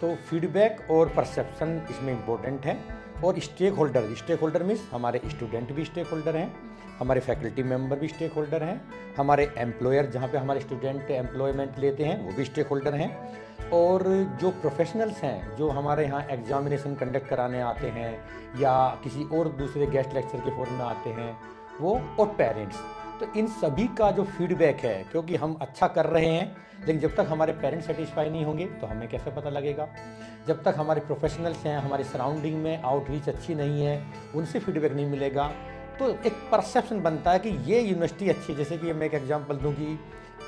तो फीडबैक और परसेप्शन इसमें इम्पोर्टेंट है। और स्टेक होल्डर मीन्स हमारे स्टूडेंट भी स्टेक होल्डर हैं, हमारे फैकल्टी मेंबर भी स्टेक होल्डर हैं, हमारे एम्प्लॉयर जहाँ पे हमारे स्टूडेंट एम्प्लॉयमेंट लेते हैं वो भी स्टेक होल्डर हैं, और जो प्रोफेशनल्स हैं जो हमारे यहाँ एग्जामिनेशन कंडक्ट कराने आते हैं या किसी और दूसरे गेस्ट लेक्चर के फॉर्म में आते हैं वो, और पेरेंट्स। तो इन सभी का जो फीडबैक है, क्योंकि हम अच्छा कर रहे हैं, लेकिन जब तक हमारे पेरेंट्स सेटिस्फाई नहीं होंगे तो हमें कैसे पता लगेगा। जब तक हमारे प्रोफेशनल्स हैं, हमारी सराउंडिंग में आउटरीच अच्छी नहीं है, उनसे फीडबैक नहीं मिलेगा, तो एक परसेप्शन बनता है कि ये यूनिवर्सिटी अच्छी है। जैसे कि मैं एक एग्जांपल दूं कि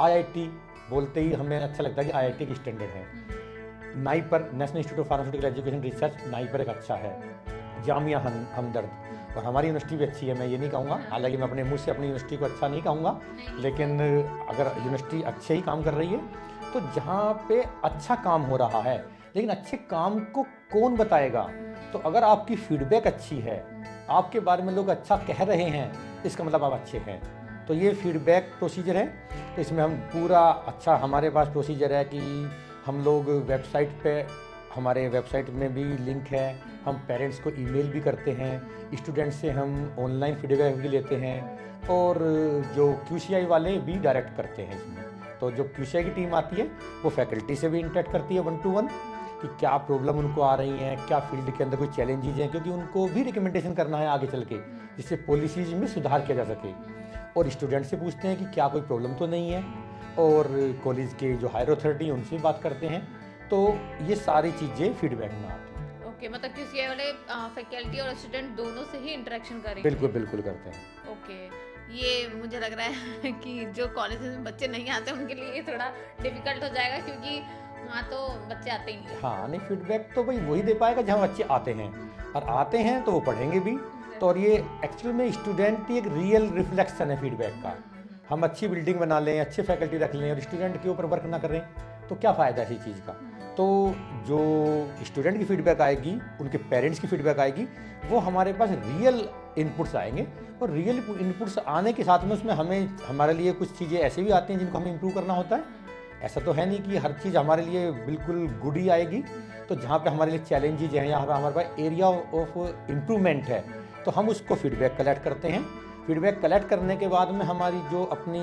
IIT बोलते ही हमें अच्छा लगता है कि IIT की स्टैंडर्ड है। NIPER, national institute of pharmaceutical education research, NIPER एक अच्छा है। जामिया हमदर्द, और हमारी यूनिवर्सिटी भी अच्छी है, मैं ये नहीं कहूँगा, हालांकि मैं अपने मुँह से अपनी यूनिवर्सिटी को अच्छा नहीं कहूँगा, लेकिन अगर यूनिवर्सिटी अच्छे ही काम कर रही है, तो जहाँ पे अच्छा काम हो रहा है, लेकिन अच्छे काम को कौन बताएगा। तो अगर आपकी फीडबैक अच्छी है, आपके बारे में लोग अच्छा कह रहे हैं, इसका मतलब आप अच्छे हैं। तो ये फीडबैक प्रोसीजर है। तो इसमें हम पूरा अच्छा, हमारे पास प्रोसीजर है कि हम लोग वेबसाइट पे, हमारे वेबसाइट में भी लिंक है, हम पेरेंट्स को ईमेल भी करते हैं, स्टूडेंट से हम ऑनलाइन फीडबैक भी लेते हैं, और जो QCI वाले भी डायरेक्ट करते हैं इसमें। तो जो QCI की टीम आती है वो फैकल्टी से भी इंटरेक्ट करती है 1 to 1 कि क्या प्रॉब्लम उनको आ रही हैं, क्या फील्ड के अंदर कोई चैलेंजेज हैं, क्योंकि उनको भी रिकमेंडेशन करना है आगे चल के, जिससे पॉलिसीज में सुधार किया जा सके। और स्टूडेंट से पूछते हैं कि क्या कोई प्रॉब्लम तो नहीं है, और कॉलेज के जो हायर अथॉरिटी उनसे भी बात करते हैं। तो ये सारी चीज़ें फीडबैक में आती हैं। ओके, मतलब QCI वाले फैकल्टी और स्टूडेंट दोनों से ही इंटरेक्शन करेंगे। बिल्कुल बिल्कुल करते हैं। ओके, ये मुझे लग रहा है कि जो कॉलेज में बच्चे नहीं आते उनके लिए ये थोड़ा डिफिकल्ट हो जाएगा, क्योंकि वहाँ तो बच्चे आते ही नहीं। हाँ, नहीं, फीडबैक तो भाई वही दे पाएगा जहाँ बच्चे आते हैं, और आते हैं तो वो पढ़ेंगे भी। तो और ये एक्चुअल में स्टूडेंट की एक रियल रिफ्लेक्शन है फीडबैक का। हम अच्छी बिल्डिंग बना लें, अच्छे फैकल्टी रख लें, और स्टूडेंट के ऊपर वर्क ना करें तो क्या फ़ायदा है इसी चीज़ का। तो जो स्टूडेंट की फीडबैक आएगी, उनके पेरेंट्स की फीडबैक आएगी, वो हमारे पास रियल इनपुट्स आएंगे और रियल इनपुट्स आने के साथ में उसमें हमारे लिए कुछ चीज़ें ऐसी भी आती हैं जिनको हमें इम्प्रूव करना होता है। ऐसा तो है नहीं कि हर चीज़ हमारे लिए बिल्कुल गुड ही आएगी। तो जहाँ पे हमारे लिए चैलेंजेज हैं या हमारे पास एरिया ऑफ इम्प्रूवमेंट है, तो हम उसको फीडबैक कलेक्ट करते हैं। फीडबैक कलेक्ट करने के बाद में हमारी जो अपनी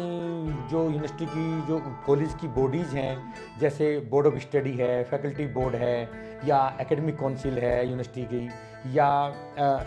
जो यूनिवर्सिटी की जो कॉलेज की बॉडीज़ हैं, जैसे बोर्ड ऑफ स्टडी है, फैकल्टी बोर्ड है, या एकेडमिक काउंसिल है यूनिवर्सिटी की, या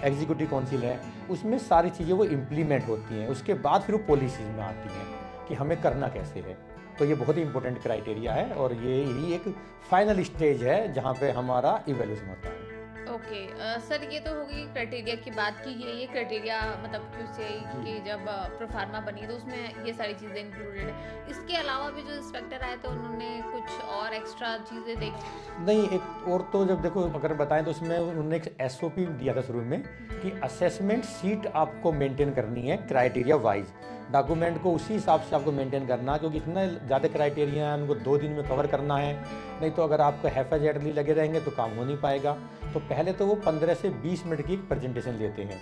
एग्जीक्यूटिव काउंसिल है, उसमें सारी चीज़ें वो इम्प्लीमेंट होती हैं। उसके बाद फिर वो पॉलिसीज़ में आती हैं कि हमें करना कैसे है। तो ये बहुत ही इंपॉर्टेंट क्राइटेरिया है और ये ही एक फाइनल स्टेज है जहाँ पे हमारा इवैल्यूएशन होता है। ओके सर, ये तो होगी क्राइटेरिया की बात की ये क्राइटेरिया मतलब क्यूसीआई की जब प्रोफार्मा बनी तो उसमें ये सारी चीज़ें इंक्लूडेड है। इसके अलावा भी जो इंस्पेक्टर आए थे उन्होंने कुछ और एक्स्ट्रा चीज़ें देखी? नहीं, एक और तो जब देखो अगर बताएं तो उसमें उन्होंने एक एसओपी दिया था शुरू में कि असेसमेंट सीट आपको मेंटेन करनी है क्राइटेरिया वाइज। डॉक्यूमेंट को उसी हिसाब से आपको मेंटेन करना, क्योंकि इतना ज़्यादा क्राइटेरिया है उनको 2 दिन में कवर करना है। नहीं तो अगर आपको हैफेजर्डली लगे रहेंगे तो काम हो नहीं पाएगा। तो पहले तो वो 15 से 20 मिनट की एक प्रेजेंटेशन लेते हैं।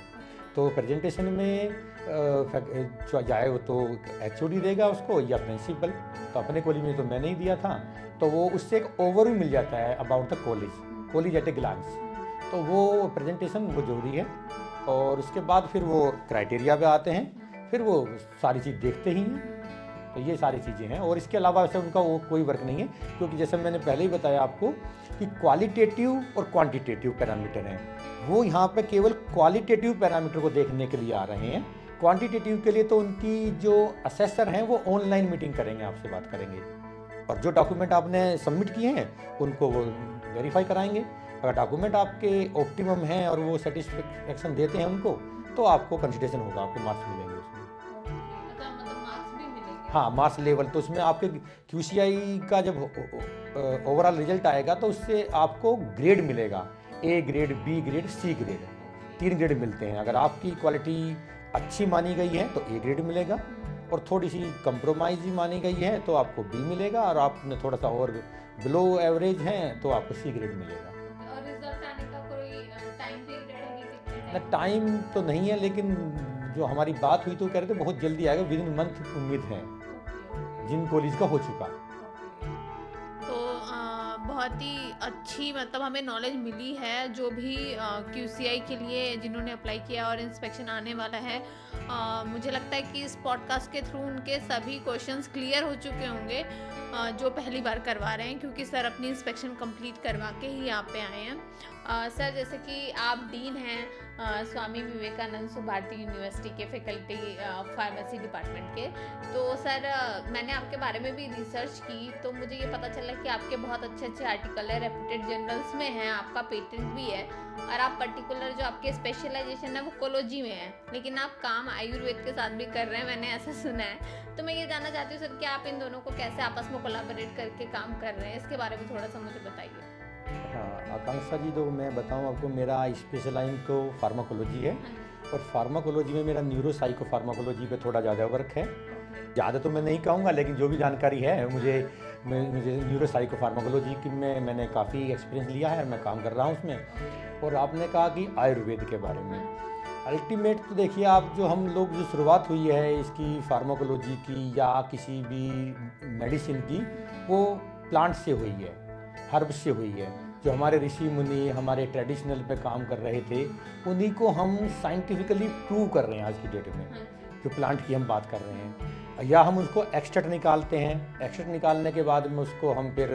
तो प्रेजेंटेशन में चाहे वो तो एचओडी देगा उसको या प्रिंसिपल। तो अपने कॉलेज में तो मैंने ही दिया था, तो वो उससे एक ओवरव्यू मिल जाता है about the college at a glance. तो वो प्रेजेंटेशन वो जरूरी है। और उसके बाद फिर वो क्राइटेरिया पे आते हैं, फिर वो सारी चीज़ देखते ही हैं। तो ये सारी चीज़ें हैं और इसके अलावा वैसे उनका वो कोई वर्क नहीं है, क्योंकि जैसे मैंने पहले ही बताया आपको कि क्वालिटेटिव और क्वांटिटेटिव पैरामीटर हैं। वो यहाँ पे केवल क्वालिटेटिव पैरामीटर को देखने के लिए आ रहे हैं। क्वांटिटेटिव के लिए तो उनकी जो असेसर हैं वो ऑनलाइन मीटिंग करेंगे, आपसे बात करेंगे और जो डॉक्यूमेंट आपने सबमिट किए हैं उनको वो वेरीफाई कराएंगे। अगर डॉक्यूमेंट आपके ऑप्टिमम हैं और वो सेटिस्फेक्शन देते हैं उनको, तो आपको कंसिडरेशन होगा, आपको मार्क्स मिलेंगे उसमें। मतलब मार्क्स भी मिलेंगे? हाँ, मार्क्स लेवल तो उसमें आपके क्यूसीआई का जब ओवरऑल रिजल्ट आएगा तो उससे आपको ग्रेड मिलेगा, A grade, B grade, C grade, 3 grade मिलते हैं। अगर आपकी क्वालिटी अच्छी मानी गई है तो ए ग्रेड मिलेगा, और थोड़ी सी कंप्रोमाइज ही मानी गई है तो आपको बी मिलेगा, और आपने थोड़ा सा और बिलो एवरेज हैं तो आपको सी ग्रेड मिलेगा। और रिजल्ट आने का कोई टाइम पीरियड है कि कितने ना, टाइम तो नहीं है, लेकिन जो हमारी बात हुई तो कह रहे थे बहुत जल्दी आएगा, विद इन मंथ उम्मीद है, जिन कॉलेज का हो चुका। तो बहुत ही अच्छी मतलब हमें नॉलेज मिली है जो भी क्यूसीआई के लिए जिन्होंने अप्लाई किया और इंस्पेक्शन आने वाला है। मुझे लगता है कि इस पॉडकास्ट के थ्रू उनके सभी क्वेश्चंस क्लियर हो चुके होंगे जो पहली बार करवा रहे हैं, क्योंकि सर अपनी इंस्पेक्शन कंप्लीट करवा के ही यहाँ पे आए हैं। सर, जैसे कि आप डीन हैं स्वामी विवेकानंद भारतीय यूनिवर्सिटी के फैकल्टी फार्मेसी डिपार्टमेंट के, तो सर मैंने आपके बारे में भी रिसर्च की तो मुझे ये पता चला कि आपके बहुत अच्छे आर्टिकल है, रेप्यूटेड जर्नल्स में हैं, आपका पेटेंट भी है, और आप पर्टिकुलर जो आपके स्पेशलाइजेशन है वो कोलॉजी में है, लेकिन आप काम आयुर्वेद के साथ भी कर रहे हैं, मैंने ऐसा सुना है। तो मैं ये जानना चाहती हूँ सर कि आप इन दोनों को कैसे आपस में कोलैबोरेट करके काम कर रहे हैं, इसके बारे में थोड़ा सा मुझे बताइए। हाँ, आकांक्षा जी, तो मैं बताऊं आपको, मेरा स्पेशलाइज तो फार्माकोलॉजी है, और फार्माकोलॉजी में मेरा न्यूरो साइको फार्माकोलॉजी पे थोड़ा ज़्यादा वर्क है। ज़्यादा तो मैं नहीं कहूँगा, लेकिन जो भी जानकारी है मुझे न्यूरो साइको फार्माकोलॉजी की में मैंने काफ़ी एक्सपीरियंस लिया है, मैं काम कर रहा हूँ उसमें। और आपने कहा कि आयुर्वेद के बारे में, अल्टीमेट तो देखिए आप, जो हम लोग जो शुरुआत हुई है इसकी फार्माकोलॉजी की या किसी भी मेडिसिन की, वो प्लांट से हुई है, हर्ब से हुई है। जो हमारे ऋषि मुनि हमारे ट्रेडिशनल पे काम कर रहे थे, उन्हीं को हम साइंटिफिकली प्रूव कर रहे हैं आज की डेट में, जो प्लांट की हम बात कर रहे हैं। या हम उसको एक्सट्रैक्ट निकालते हैं, एक्सट्रैक्ट निकालने के बाद में उसको हम फिर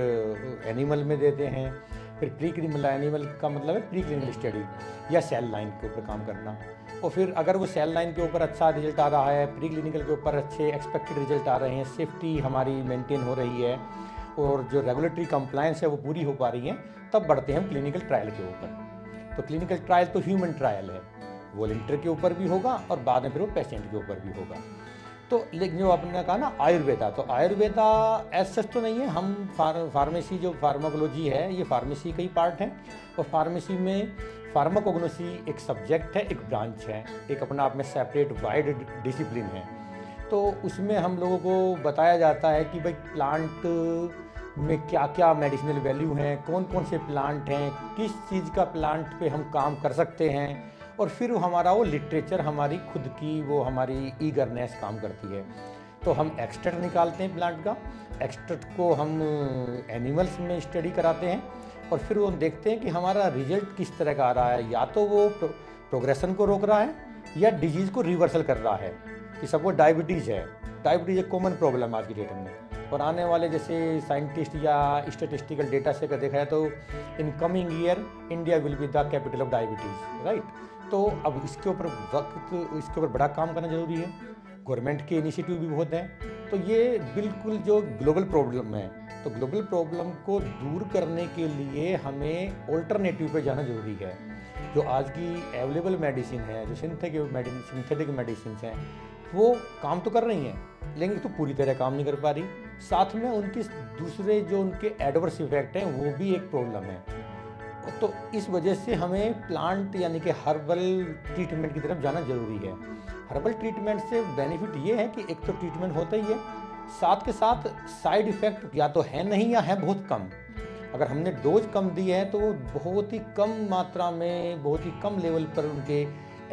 एनिमल में देते हैं, फिर प्री क्लिनिकल, एनिमल का मतलब है प्री क्लिनिकल स्टडी या सेल लाइन के ऊपर काम करना। और फिर अगर वो सेल लाइन के ऊपर अच्छा रिजल्ट आ रहा है, प्री क्लिनिकल के ऊपर अच्छे एक्सपेक्टेड रिजल्ट आ रहे हैं, सेफ्टी हमारी मेंटेन हो रही है और जो रेगुलेटरी कंप्लायंस है वो पूरी हो पा रही है, तब बढ़ते हैं हम क्लिनिकल ट्रायल के ऊपर। तो क्लिनिकल ट्रायल तो ह्यूमन ट्रायल है, वॉलंटियर के ऊपर भी होगा और बाद में फिर वो पेशेंट के ऊपर भी होगा। तो लेकिन जो आपने कहा ना आयुर्वेदा, तो आयुर्वेदा ऐसा सच तो नहीं है। हम फार्मेसी, जो फार्माकोलॉजी है ये फार्मेसी का ही पार्ट है, और फार्मेसी में फार्माकोग्नोसी एक सब्जेक्ट है, एक ब्रांच है, एक अपना आप में सेपरेट वाइड डिसिप्लिन है। तो उसमें हम लोगों को बताया जाता है कि भाई प्लांट में क्या क्या मेडिसिनल वैल्यू हैं, कौन कौन से प्लांट हैं, किस चीज़ का प्लांट पे हम काम कर सकते हैं, और फिर हमारा वो लिटरेचर, हमारी खुद की वो हमारी ईगरनेस काम करती है। तो हम एक्सट्रैक्ट निकालते हैं प्लांट का, एक्सट्रैक्ट को हम एनिमल्स में स्टडी कराते हैं, और फिर वो देखते हैं कि हमारा रिजल्ट किस तरह का आ रहा है। या तो वो प्रोग्रेशन को रोक रहा है या डिजीज़ को रिवर्सल कर रहा है। कि सपोज डायबिटीज़ है, डायबिटीज़ एक कॉमन प्रॉब्लम आज की डेट में, और आने वाले जैसे साइंटिस्ट या स्टेटिस्टिकल डेटा से अगर देखा जाए तो in coming year India will be the capital of diabetes, right. तो अब इसके ऊपर बड़ा काम करना जरूरी है। गवर्नमेंट के इनिशिएटिव भी बहुत हैं। तो ये बिल्कुल जो ग्लोबल प्रॉब्लम है, तो ग्लोबल प्रॉब्लम को दूर करने के लिए हमें ऑल्टरनेटिव पे जाना जरूरी है। जो आज की अवेलेबल मेडिसिन है, जो सिंथेटिक मेडिसिन हैं, वो काम तो कर रही हैं, लेकिन तो पूरी तरह काम नहीं कर पा रही। साथ में उनके दूसरे जो उनके एडवर्स इफेक्ट हैं वो भी एक प्रॉब्लम है। तो इस वजह से हमें प्लांट यानी कि हर्बल ट्रीटमेंट की तरफ जाना जरूरी है। हर्बल ट्रीटमेंट से बेनिफिट ये है कि एक तो ट्रीटमेंट होता ही है, साथ के साथ साइड इफ़ेक्ट या तो है नहीं या है बहुत कम। अगर हमने डोज कम दी है तो वो बहुत ही कम मात्रा में, बहुत ही कम लेवल पर उनके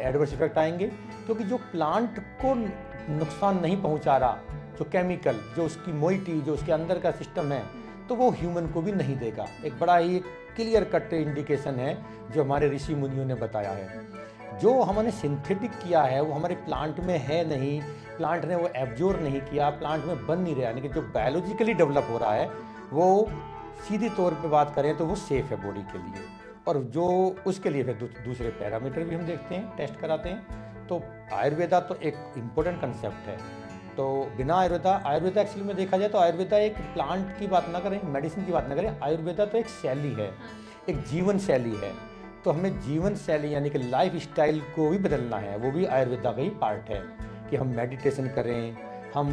एडवर्स इफेक्ट आएंगे, क्योंकि जो प्लांट को नुकसान नहीं पहुंचा रहा, जो केमिकल, जो उसकी मोइटी, जो उसके अंदर का सिस्टम है, तो वो ह्यूमन को भी नहीं देगा। एक बड़ा ही क्लियर कट इंडिकेशन है जो हमारे ऋषि मुनियों ने बताया है। जो हमने सिंथेटिक किया है वो हमारे प्लांट में है नहीं, प्लांट ने वो एब्जॉर्ब नहीं किया, प्लांट में बन नहीं रहा, यानी कि जो बायोलॉजिकली डेवलप हो रहा है वो सीधी तौर पे बात करें तो वो सेफ़ है बॉडी के लिए। और जो उसके लिए फिर दूसरे पैरामीटर भी हम देखते हैं, टेस्ट कराते हैं। तो आयुर्वेदा तो एक इम्पोर्टेंट कंसेप्ट है। तो बिना आयुर्वेदा एक्चुअली में देखा जाए तो आयुर्वेदा एक प्लांट की बात ना करें, मेडिसिन की बात ना करें, आयुर्वेदा तो एक शैली है, एक जीवन शैली है। तो हमें जीवन शैली यानी कि लाइफ स्टाइल को भी बदलना है, वो भी आयुर्वेदा का ही पार्ट है। कि हम मेडिटेशन करें, हम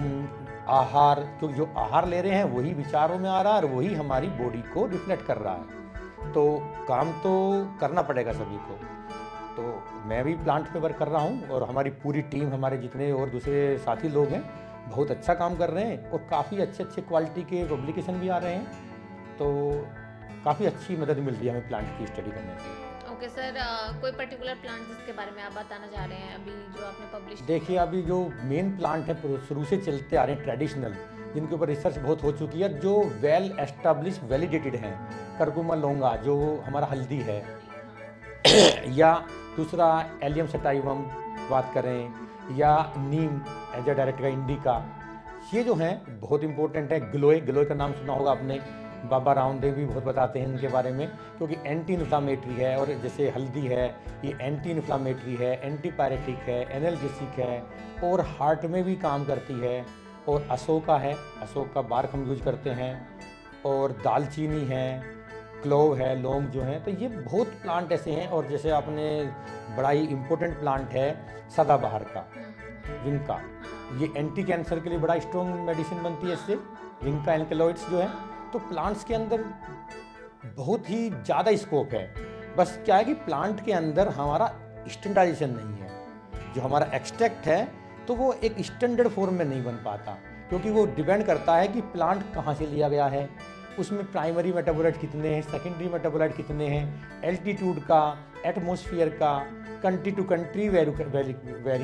आहार, क्योंकि जो आहार ले रहे हैं वही विचारों में आ रहा है और वही हमारी बॉडी को रिफ्लेक्ट कर रहा है। तो काम तो करना पड़ेगा सभी को। तो मैं भी प्लांट पे वर्क कर रहा हूँ, और हमारी पूरी टीम, हमारे जितने और दूसरे साथी लोग हैं, बहुत अच्छा काम कर रहे हैं, और काफ़ी अच्छे क्वालिटी के पब्लिकेशन भी आ रहे हैं। तो काफ़ी अच्छी मदद मिल रही है हमें प्लांट की स्टडी करने से। ओके सर, कोई पर्टिकुलर प्लांट जिसके बारे में आप बताना चाह रहे हैं अभी जो आपने पब्लिश? देखिए, अभी जो मेन प्लांट है शुरू से चलते आ रहे हैं ट्रेडिशनल, जिनके ऊपर रिसर्च बहुत हो चुकी है, जो वेल एस्टेब्लिश वैलिडेटेड हैं, करकुमा लौंगा जो हमारा हल्दी है या दूसरा एलियम सटाइवम बात करें, या नीम एज ए डायरेक्ट का इंडिका, ये जो हैं बहुत इंपॉर्टेंट है। गिलोय का नाम सुना होगा आपने, बाबा रामदेव भी बहुत बताते हैं इनके बारे में, क्योंकि एंटी इन्फ्लामेटरी है। और जैसे हल्दी है, ये एंटी इन्फ्लामेटरी है, एंटीपायरेटिक है, एनाल्जेसिक है, और हार्ट में भी काम करती है। और अशोका है, अशोक का बार्क हम यूज करते हैं, और दालचीनी है, क्लोव है, लौंग जो है। तो ये बहुत प्लांट ऐसे हैं। और जैसे आपने बड़ा ही इम्पोर्टेंट प्लांट है सदाबहार का, विंका, ये एंटी कैंसर के लिए बड़ा स्ट्रॉन्ग मेडिसिन बनती है इससे, विंका एल्कलॉइड्स जो है। तो प्लांट्स के अंदर बहुत ही ज़्यादा स्कोप है। बस क्या है कि प्लांट के अंदर हमारा स्टैंडर्डाइजेशन नहीं है। जो हमारा एक्सट्रैक्ट है तो वो एक स्टैंडर्ड फॉर्म में नहीं बन पाता, क्योंकि वो डिपेंड करता है कि प्लांट कहाँ से लिया गया है, उसमें प्राइमरी मेटाबोलाइट कितने हैं, सेकेंडरी मेटाबोलाइट कितने हैं, एल्टीट्यूड का, एटमॉस्फेयर का, कंट्री टू कंट्री वेरी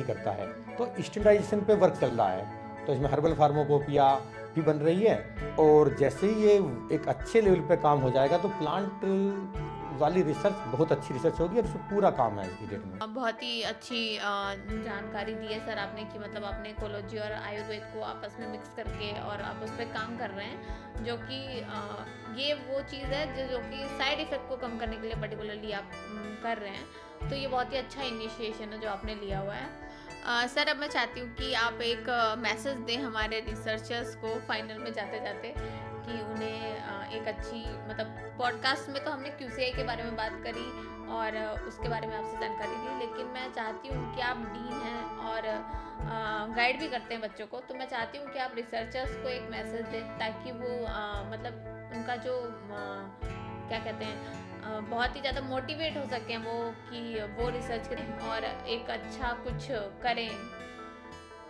करता है। तो स्टैंडर्डाइजेशन पे वर्क चल रहा है। तो इसमें हर्बल फार्माकोपिया भी बन रही है, और जैसे ही ये एक अच्छे लेवल पे काम हो जाएगा तो प्लांट वाली रिसर्च बहुत अच्छी रिसर्च होगी, और उसमें पूरा काम है इसकी डेट में। बहुत ही अच्छी जानकारी दी है सर आपने, कि मतलब आपने इकोलॉजी और आयुर्वेद को आपस में मिक्स करके और आप उस पर काम कर रहे हैं, जो कि ये वो चीज़ है जो कि साइड इफ़ेक्ट को कम करने के लिए पर्टिकुलरली आप कर रहे हैं। तो ये बहुत ही अच्छा इनिशिएशन है जो आपने लिया हुआ है। सर, अब मैं चाहती हूँ कि आप एक मैसेज दें हमारे रिसर्चर्स को फाइनल में जाते जाते, कि उन्हें एक अच्छी, मतलब पॉडकास्ट में तो हमने QCI के बारे में बात करी और उसके बारे में आपसे जानकारी दी, लेकिन मैं चाहती हूँ कि आप डीन हैं और गाइड भी करते हैं बच्चों को, तो मैं चाहती हूँ कि आप रिसर्चर्स को एक मैसेज दें, ताकि वो मतलब उनका जो क्या कहते हैं, बहुत ही ज़्यादा मोटिवेट हो सकें वो, कि वो रिसर्च करें और एक अच्छा कुछ करें।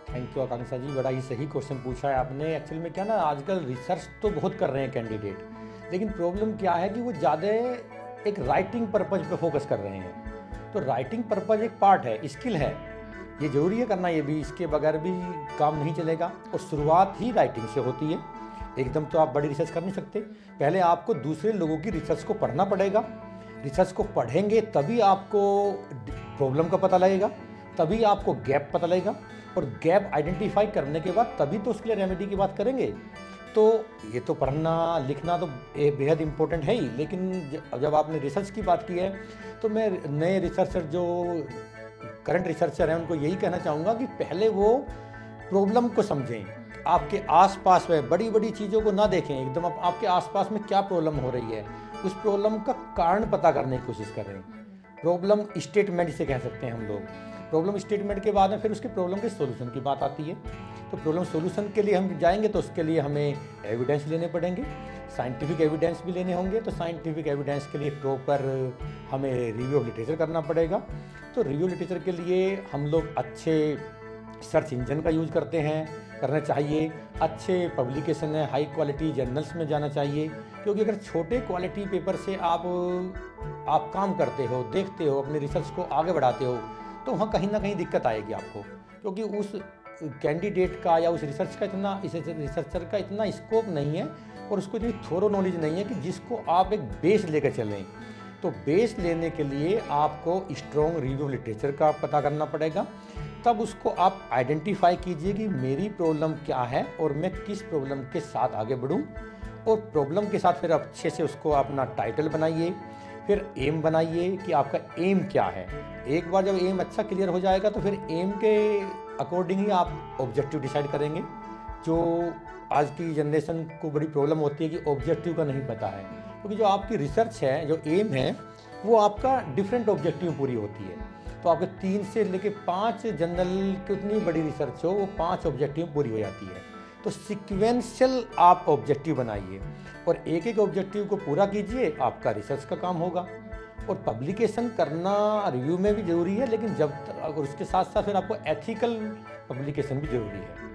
थैंक यू आकांक्षा जी, बड़ा ही सही क्वेश्चन पूछा है आपने। एक्चुअल में क्या ना, आजकल रिसर्च तो बहुत कर रहे हैं कैंडिडेट, लेकिन प्रॉब्लम क्या है कि वो ज़्यादा एक राइटिंग पर्पज पे फोकस कर रहे हैं। तो राइटिंग पर्पज एक पार्ट है, स्किल है, ये जरूरी है करना, ये भी, इसके बगैर भी काम नहीं चलेगा। और शुरुआत ही राइटिंग से होती है। एकदम तो आप बड़ी रिसर्च कर नहीं सकते, पहले आपको दूसरे लोगों की रिसर्च को पढ़ना पड़ेगा। रिसर्च को पढ़ेंगे तभी आपको प्रॉब्लम का पता लगेगा, तभी आपको गैप पता लगेगा, और गैप आइडेंटिफाई करने के बाद तभी तो उसके लिए रेमेडी की बात करेंगे। तो ये तो पढ़ना लिखना तो बेहद इम्पोर्टेंट है ही, लेकिन जब आपने रिसर्च की बात की है तो मैं नए रिसर्चर जो करंट रिसर्चर हैं उनको यही कहना चाहूँगा कि पहले वो प्रॉब्लम को समझें। आपके आसपास में बड़ी बड़ी चीज़ों को ना देखें, एकदम आपके आसपास में क्या प्रॉब्लम हो रही है, उस प्रॉब्लम का कारण पता करने की कोशिश करें। प्रॉब्लम स्टेटमेंट जिसे कह सकते हैं हम लोग। प्रॉब्लम स्टेटमेंट के बाद में फिर उसके प्रॉब्लम के सॉल्यूशन की बात आती है। तो प्रॉब्लम सॉल्यूशन के लिए हम जाएंगे तो उसके लिए हमें एविडेंस लेने पड़ेंगे, साइंटिफिक एविडेंस भी लेने होंगे। तो साइंटिफिक एविडेंस के लिए प्रॉपर हमें रिव्यू ऑफ लिटरेचर करना पड़ेगा। तो रिव्यू लिटरेचर के लिए हम लोग अच्छे सर्च इंजन का यूज़ करना चाहिए। अच्छे पब्लिकेशन है, हाई क्वालिटी जर्नल्स में जाना चाहिए, क्योंकि अगर छोटे क्वालिटी पेपर से आप काम करते हो, देखते हो, अपने रिसर्च को आगे बढ़ाते हो, तो वहाँ कहीं ना कहीं दिक्कत आएगी आपको, क्योंकि उस कैंडिडेट का या उस रिसर्चर का इतना स्कोप नहीं है और उसको इतनी थोरो नॉलेज नहीं है कि जिसको आप एक बेस लेकर चलें। तो बेस लेने के लिए आपको स्ट्रॉन्ग रिव्यू लिटरेचर का पता करना पड़ेगा। तब उसको आप आइडेंटिफाई कीजिए कि मेरी प्रॉब्लम क्या है और मैं किस प्रॉब्लम के साथ आगे बढ़ूं। और प्रॉब्लम के साथ फिर अच्छे से उसको अपना टाइटल बनाइए, फिर एम बनाइए कि आपका एम क्या है। एक बार जब एम अच्छा क्लियर हो जाएगा तो फिर एम के अकॉर्डिंग ही आप ऑब्जेक्टिव डिसाइड करेंगे। जो आज की जनरेशन को बड़ी प्रॉब्लम होती है कि ऑब्जेक्टिव का नहीं पता है, क्योंकि जो आपकी रिसर्च है, जो एम है, वो आपका डिफरेंट ऑब्जेक्टिव पूरी होती है। तो आपके 3 से लेके 5 जनरल कितनी बड़ी रिसर्च हो, वो 5 ऑब्जेक्टिव पूरी हो जाती है। तो सिक्वेंशियल आप ऑब्जेक्टिव बनाइए और एक एक ऑब्जेक्टिव को पूरा कीजिए, आपका रिसर्च का काम होगा। और पब्लिकेशन करना रिव्यू में भी ज़रूरी है, लेकिन और उसके साथ साथ फिर आपको एथिकल पब्लिकेशन भी ज़रूरी है।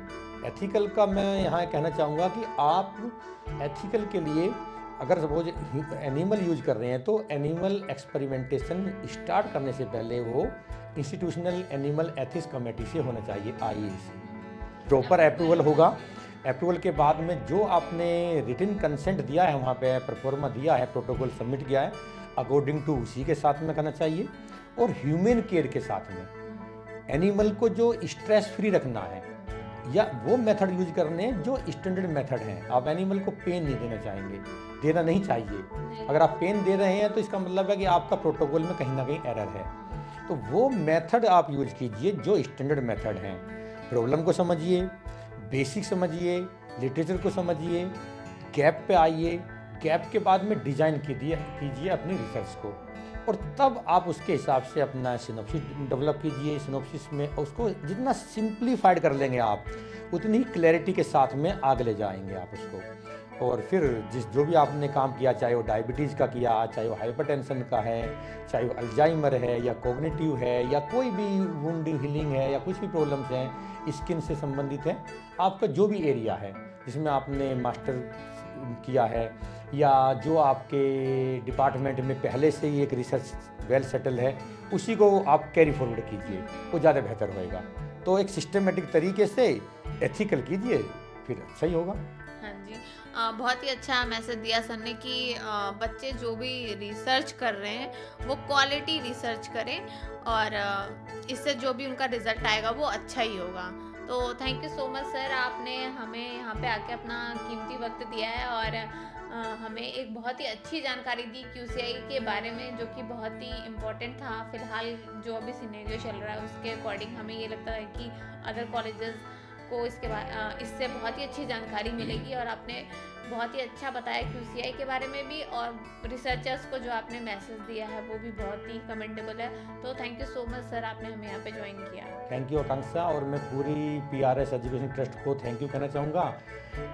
एथिकल का मैं यहाँ कहना चाहूँगा कि आप एथिकल के लिए अगर सपोज एनिमल यूज कर रहे हैं तो एनिमल एक्सपेरिमेंटेशन स्टार्ट करने से पहले वो इंस्टीट्यूशनल एनिमल एथिक्स कमेटी से होना चाहिए, IAEC। प्रॉपर अप्रूवल होगा। अप्रूवल के बाद में जो आपने रिटन कंसेंट दिया है, वहाँ पे परफॉर्मा दिया है, प्रोटोकॉल सबमिट किया है, अकॉर्डिंग टू उसी के साथ में करना चाहिए। और ह्यूमन केयर के साथ में एनिमल को जो स्ट्रेस फ्री रखना है, या वो मेथड यूज करने जो स्टैंडर्ड मेथड हैं। आप एनिमल को पेन नहीं देना नहीं चाहिए। अगर आप पेन दे रहे हैं तो इसका मतलब है कि आपका प्रोटोकॉल में कहीं ना कहीं एरर है। तो वो मेथड आप यूज कीजिए जो स्टैंडर्ड मेथड हैं। प्रॉब्लम को समझिए, बेसिक समझिए, लिटरेचर को समझिए, गैप पे आइए, गैप के बाद में डिजाइन कीजिए अपनी रिसर्च को, और तब आप उसके हिसाब से अपना सिनॉप्सिस डेवलप कीजिए। सिनॉप्सिस में उसको जितना सिंप्लीफाइड कर लेंगे आप, उतनी ही क्लैरिटी के साथ में आगे ले जाएंगे आप उसको। और फिर जो भी आपने काम किया, चाहे वो डायबिटीज़ का किया, चाहे वो हाइपरटेंशन का है, चाहे वो अल्जाइमर है या कॉग्निटिव है, या कोई भी वुंडिंग हीलिंग है, या कुछ भी प्रॉब्लम्स हैं स्किन से संबंधित है, आपका जो भी एरिया है जिसमें आपने मास्टर किया है, या जो आपके डिपार्टमेंट में पहले से ही एक रिसर्च वेल सेटल है, उसी को आप कैरी फॉरवर्ड कीजिए, वो ज़्यादा बेहतर होएगा। तो एक सिस्टमेटिक तरीके से एथिकल कीजिए, फिर सही होगा। हाँ जी, बहुत ही अच्छा मैसेज दिया सर ने कि बच्चे जो भी रिसर्च कर रहे हैं वो क्वालिटी रिसर्च करें, और इससे जो भी उनका रिजल्ट आएगा वो अच्छा ही होगा। तो thank you so much sir, आपने हमें यहाँ पे आके अपना कीमती वक्त दिया है और हमें एक बहुत ही अच्छी जानकारी दी QCI के बारे में, जो कि बहुत ही इम्पोर्टेंट था। फिलहाल जो अभी सिनेरियो चल रहा है उसके अकॉर्डिंग हमें ये लगता है कि अदर कॉलेजेस को इससे बहुत ही अच्छी जानकारी मिलेगी। और आपने बहुत ही अच्छा बताया QCI के बारे में भी, और रिसर्चर्स को जो आपने मैसेज दिया है वो भी बहुत ही कमेंडेबल है। तो thank you so much sir, आपने हमें यहाँ पे ज्वाइन किया। थैंक यू आकांक्षा, और मैं पूरी PRS एजुकेशन ट्रस्ट को थैंक यू कहना चाहूँगा।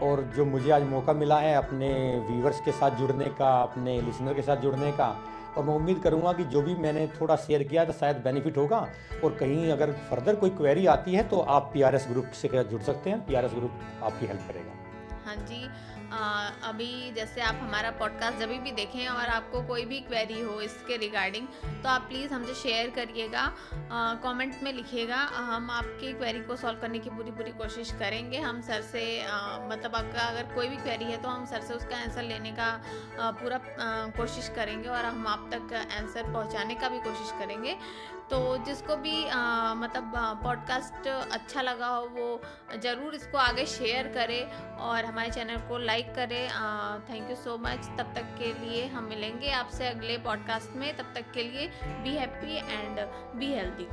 और जो मुझे आज मौका मिला है अपने व्यूवर्स के साथ जुड़ने का, अपने लिसनर के साथ जुड़ने का, और मैं उम्मीद करूँगा कि जो भी मैंने थोड़ा शेयर किया तो शायद बेनिफिट होगा। और कहीं अगर फर्दर कोई क्वेरी आती है तो आप PRS ग्रुप से जुड़ सकते हैं, PRS ग्रुप आपकी हेल्प करेगा। हाँ जी। अभी जैसे आप हमारा पॉडकास्ट जब भी देखें और आपको कोई भी क्वेरी हो इसके रिगार्डिंग, तो आप प्लीज़ हमसे शेयर करिएगा, कमेंट में लिखिएगा। हम आपकी क्वेरी को सॉल्व करने की पूरी कोशिश करेंगे। हम सर से मतलब आपका अगर कोई भी क्वेरी है तो हम सर से उसका आंसर लेने का पूरा कोशिश करेंगे और हम आप तक आंसर पहुंचाने का भी कोशिश करेंगे। तो जिसको भी मतलब पॉडकास्ट अच्छा लगा हो वो ज़रूर इसको आगे शेयर करें और हमारे चैनल को लाइक करें। Thank you so much. तब तक के लिए हम मिलेंगे आपसे अगले पॉडकास्ट में। तब तक के लिए be happy and be healthy.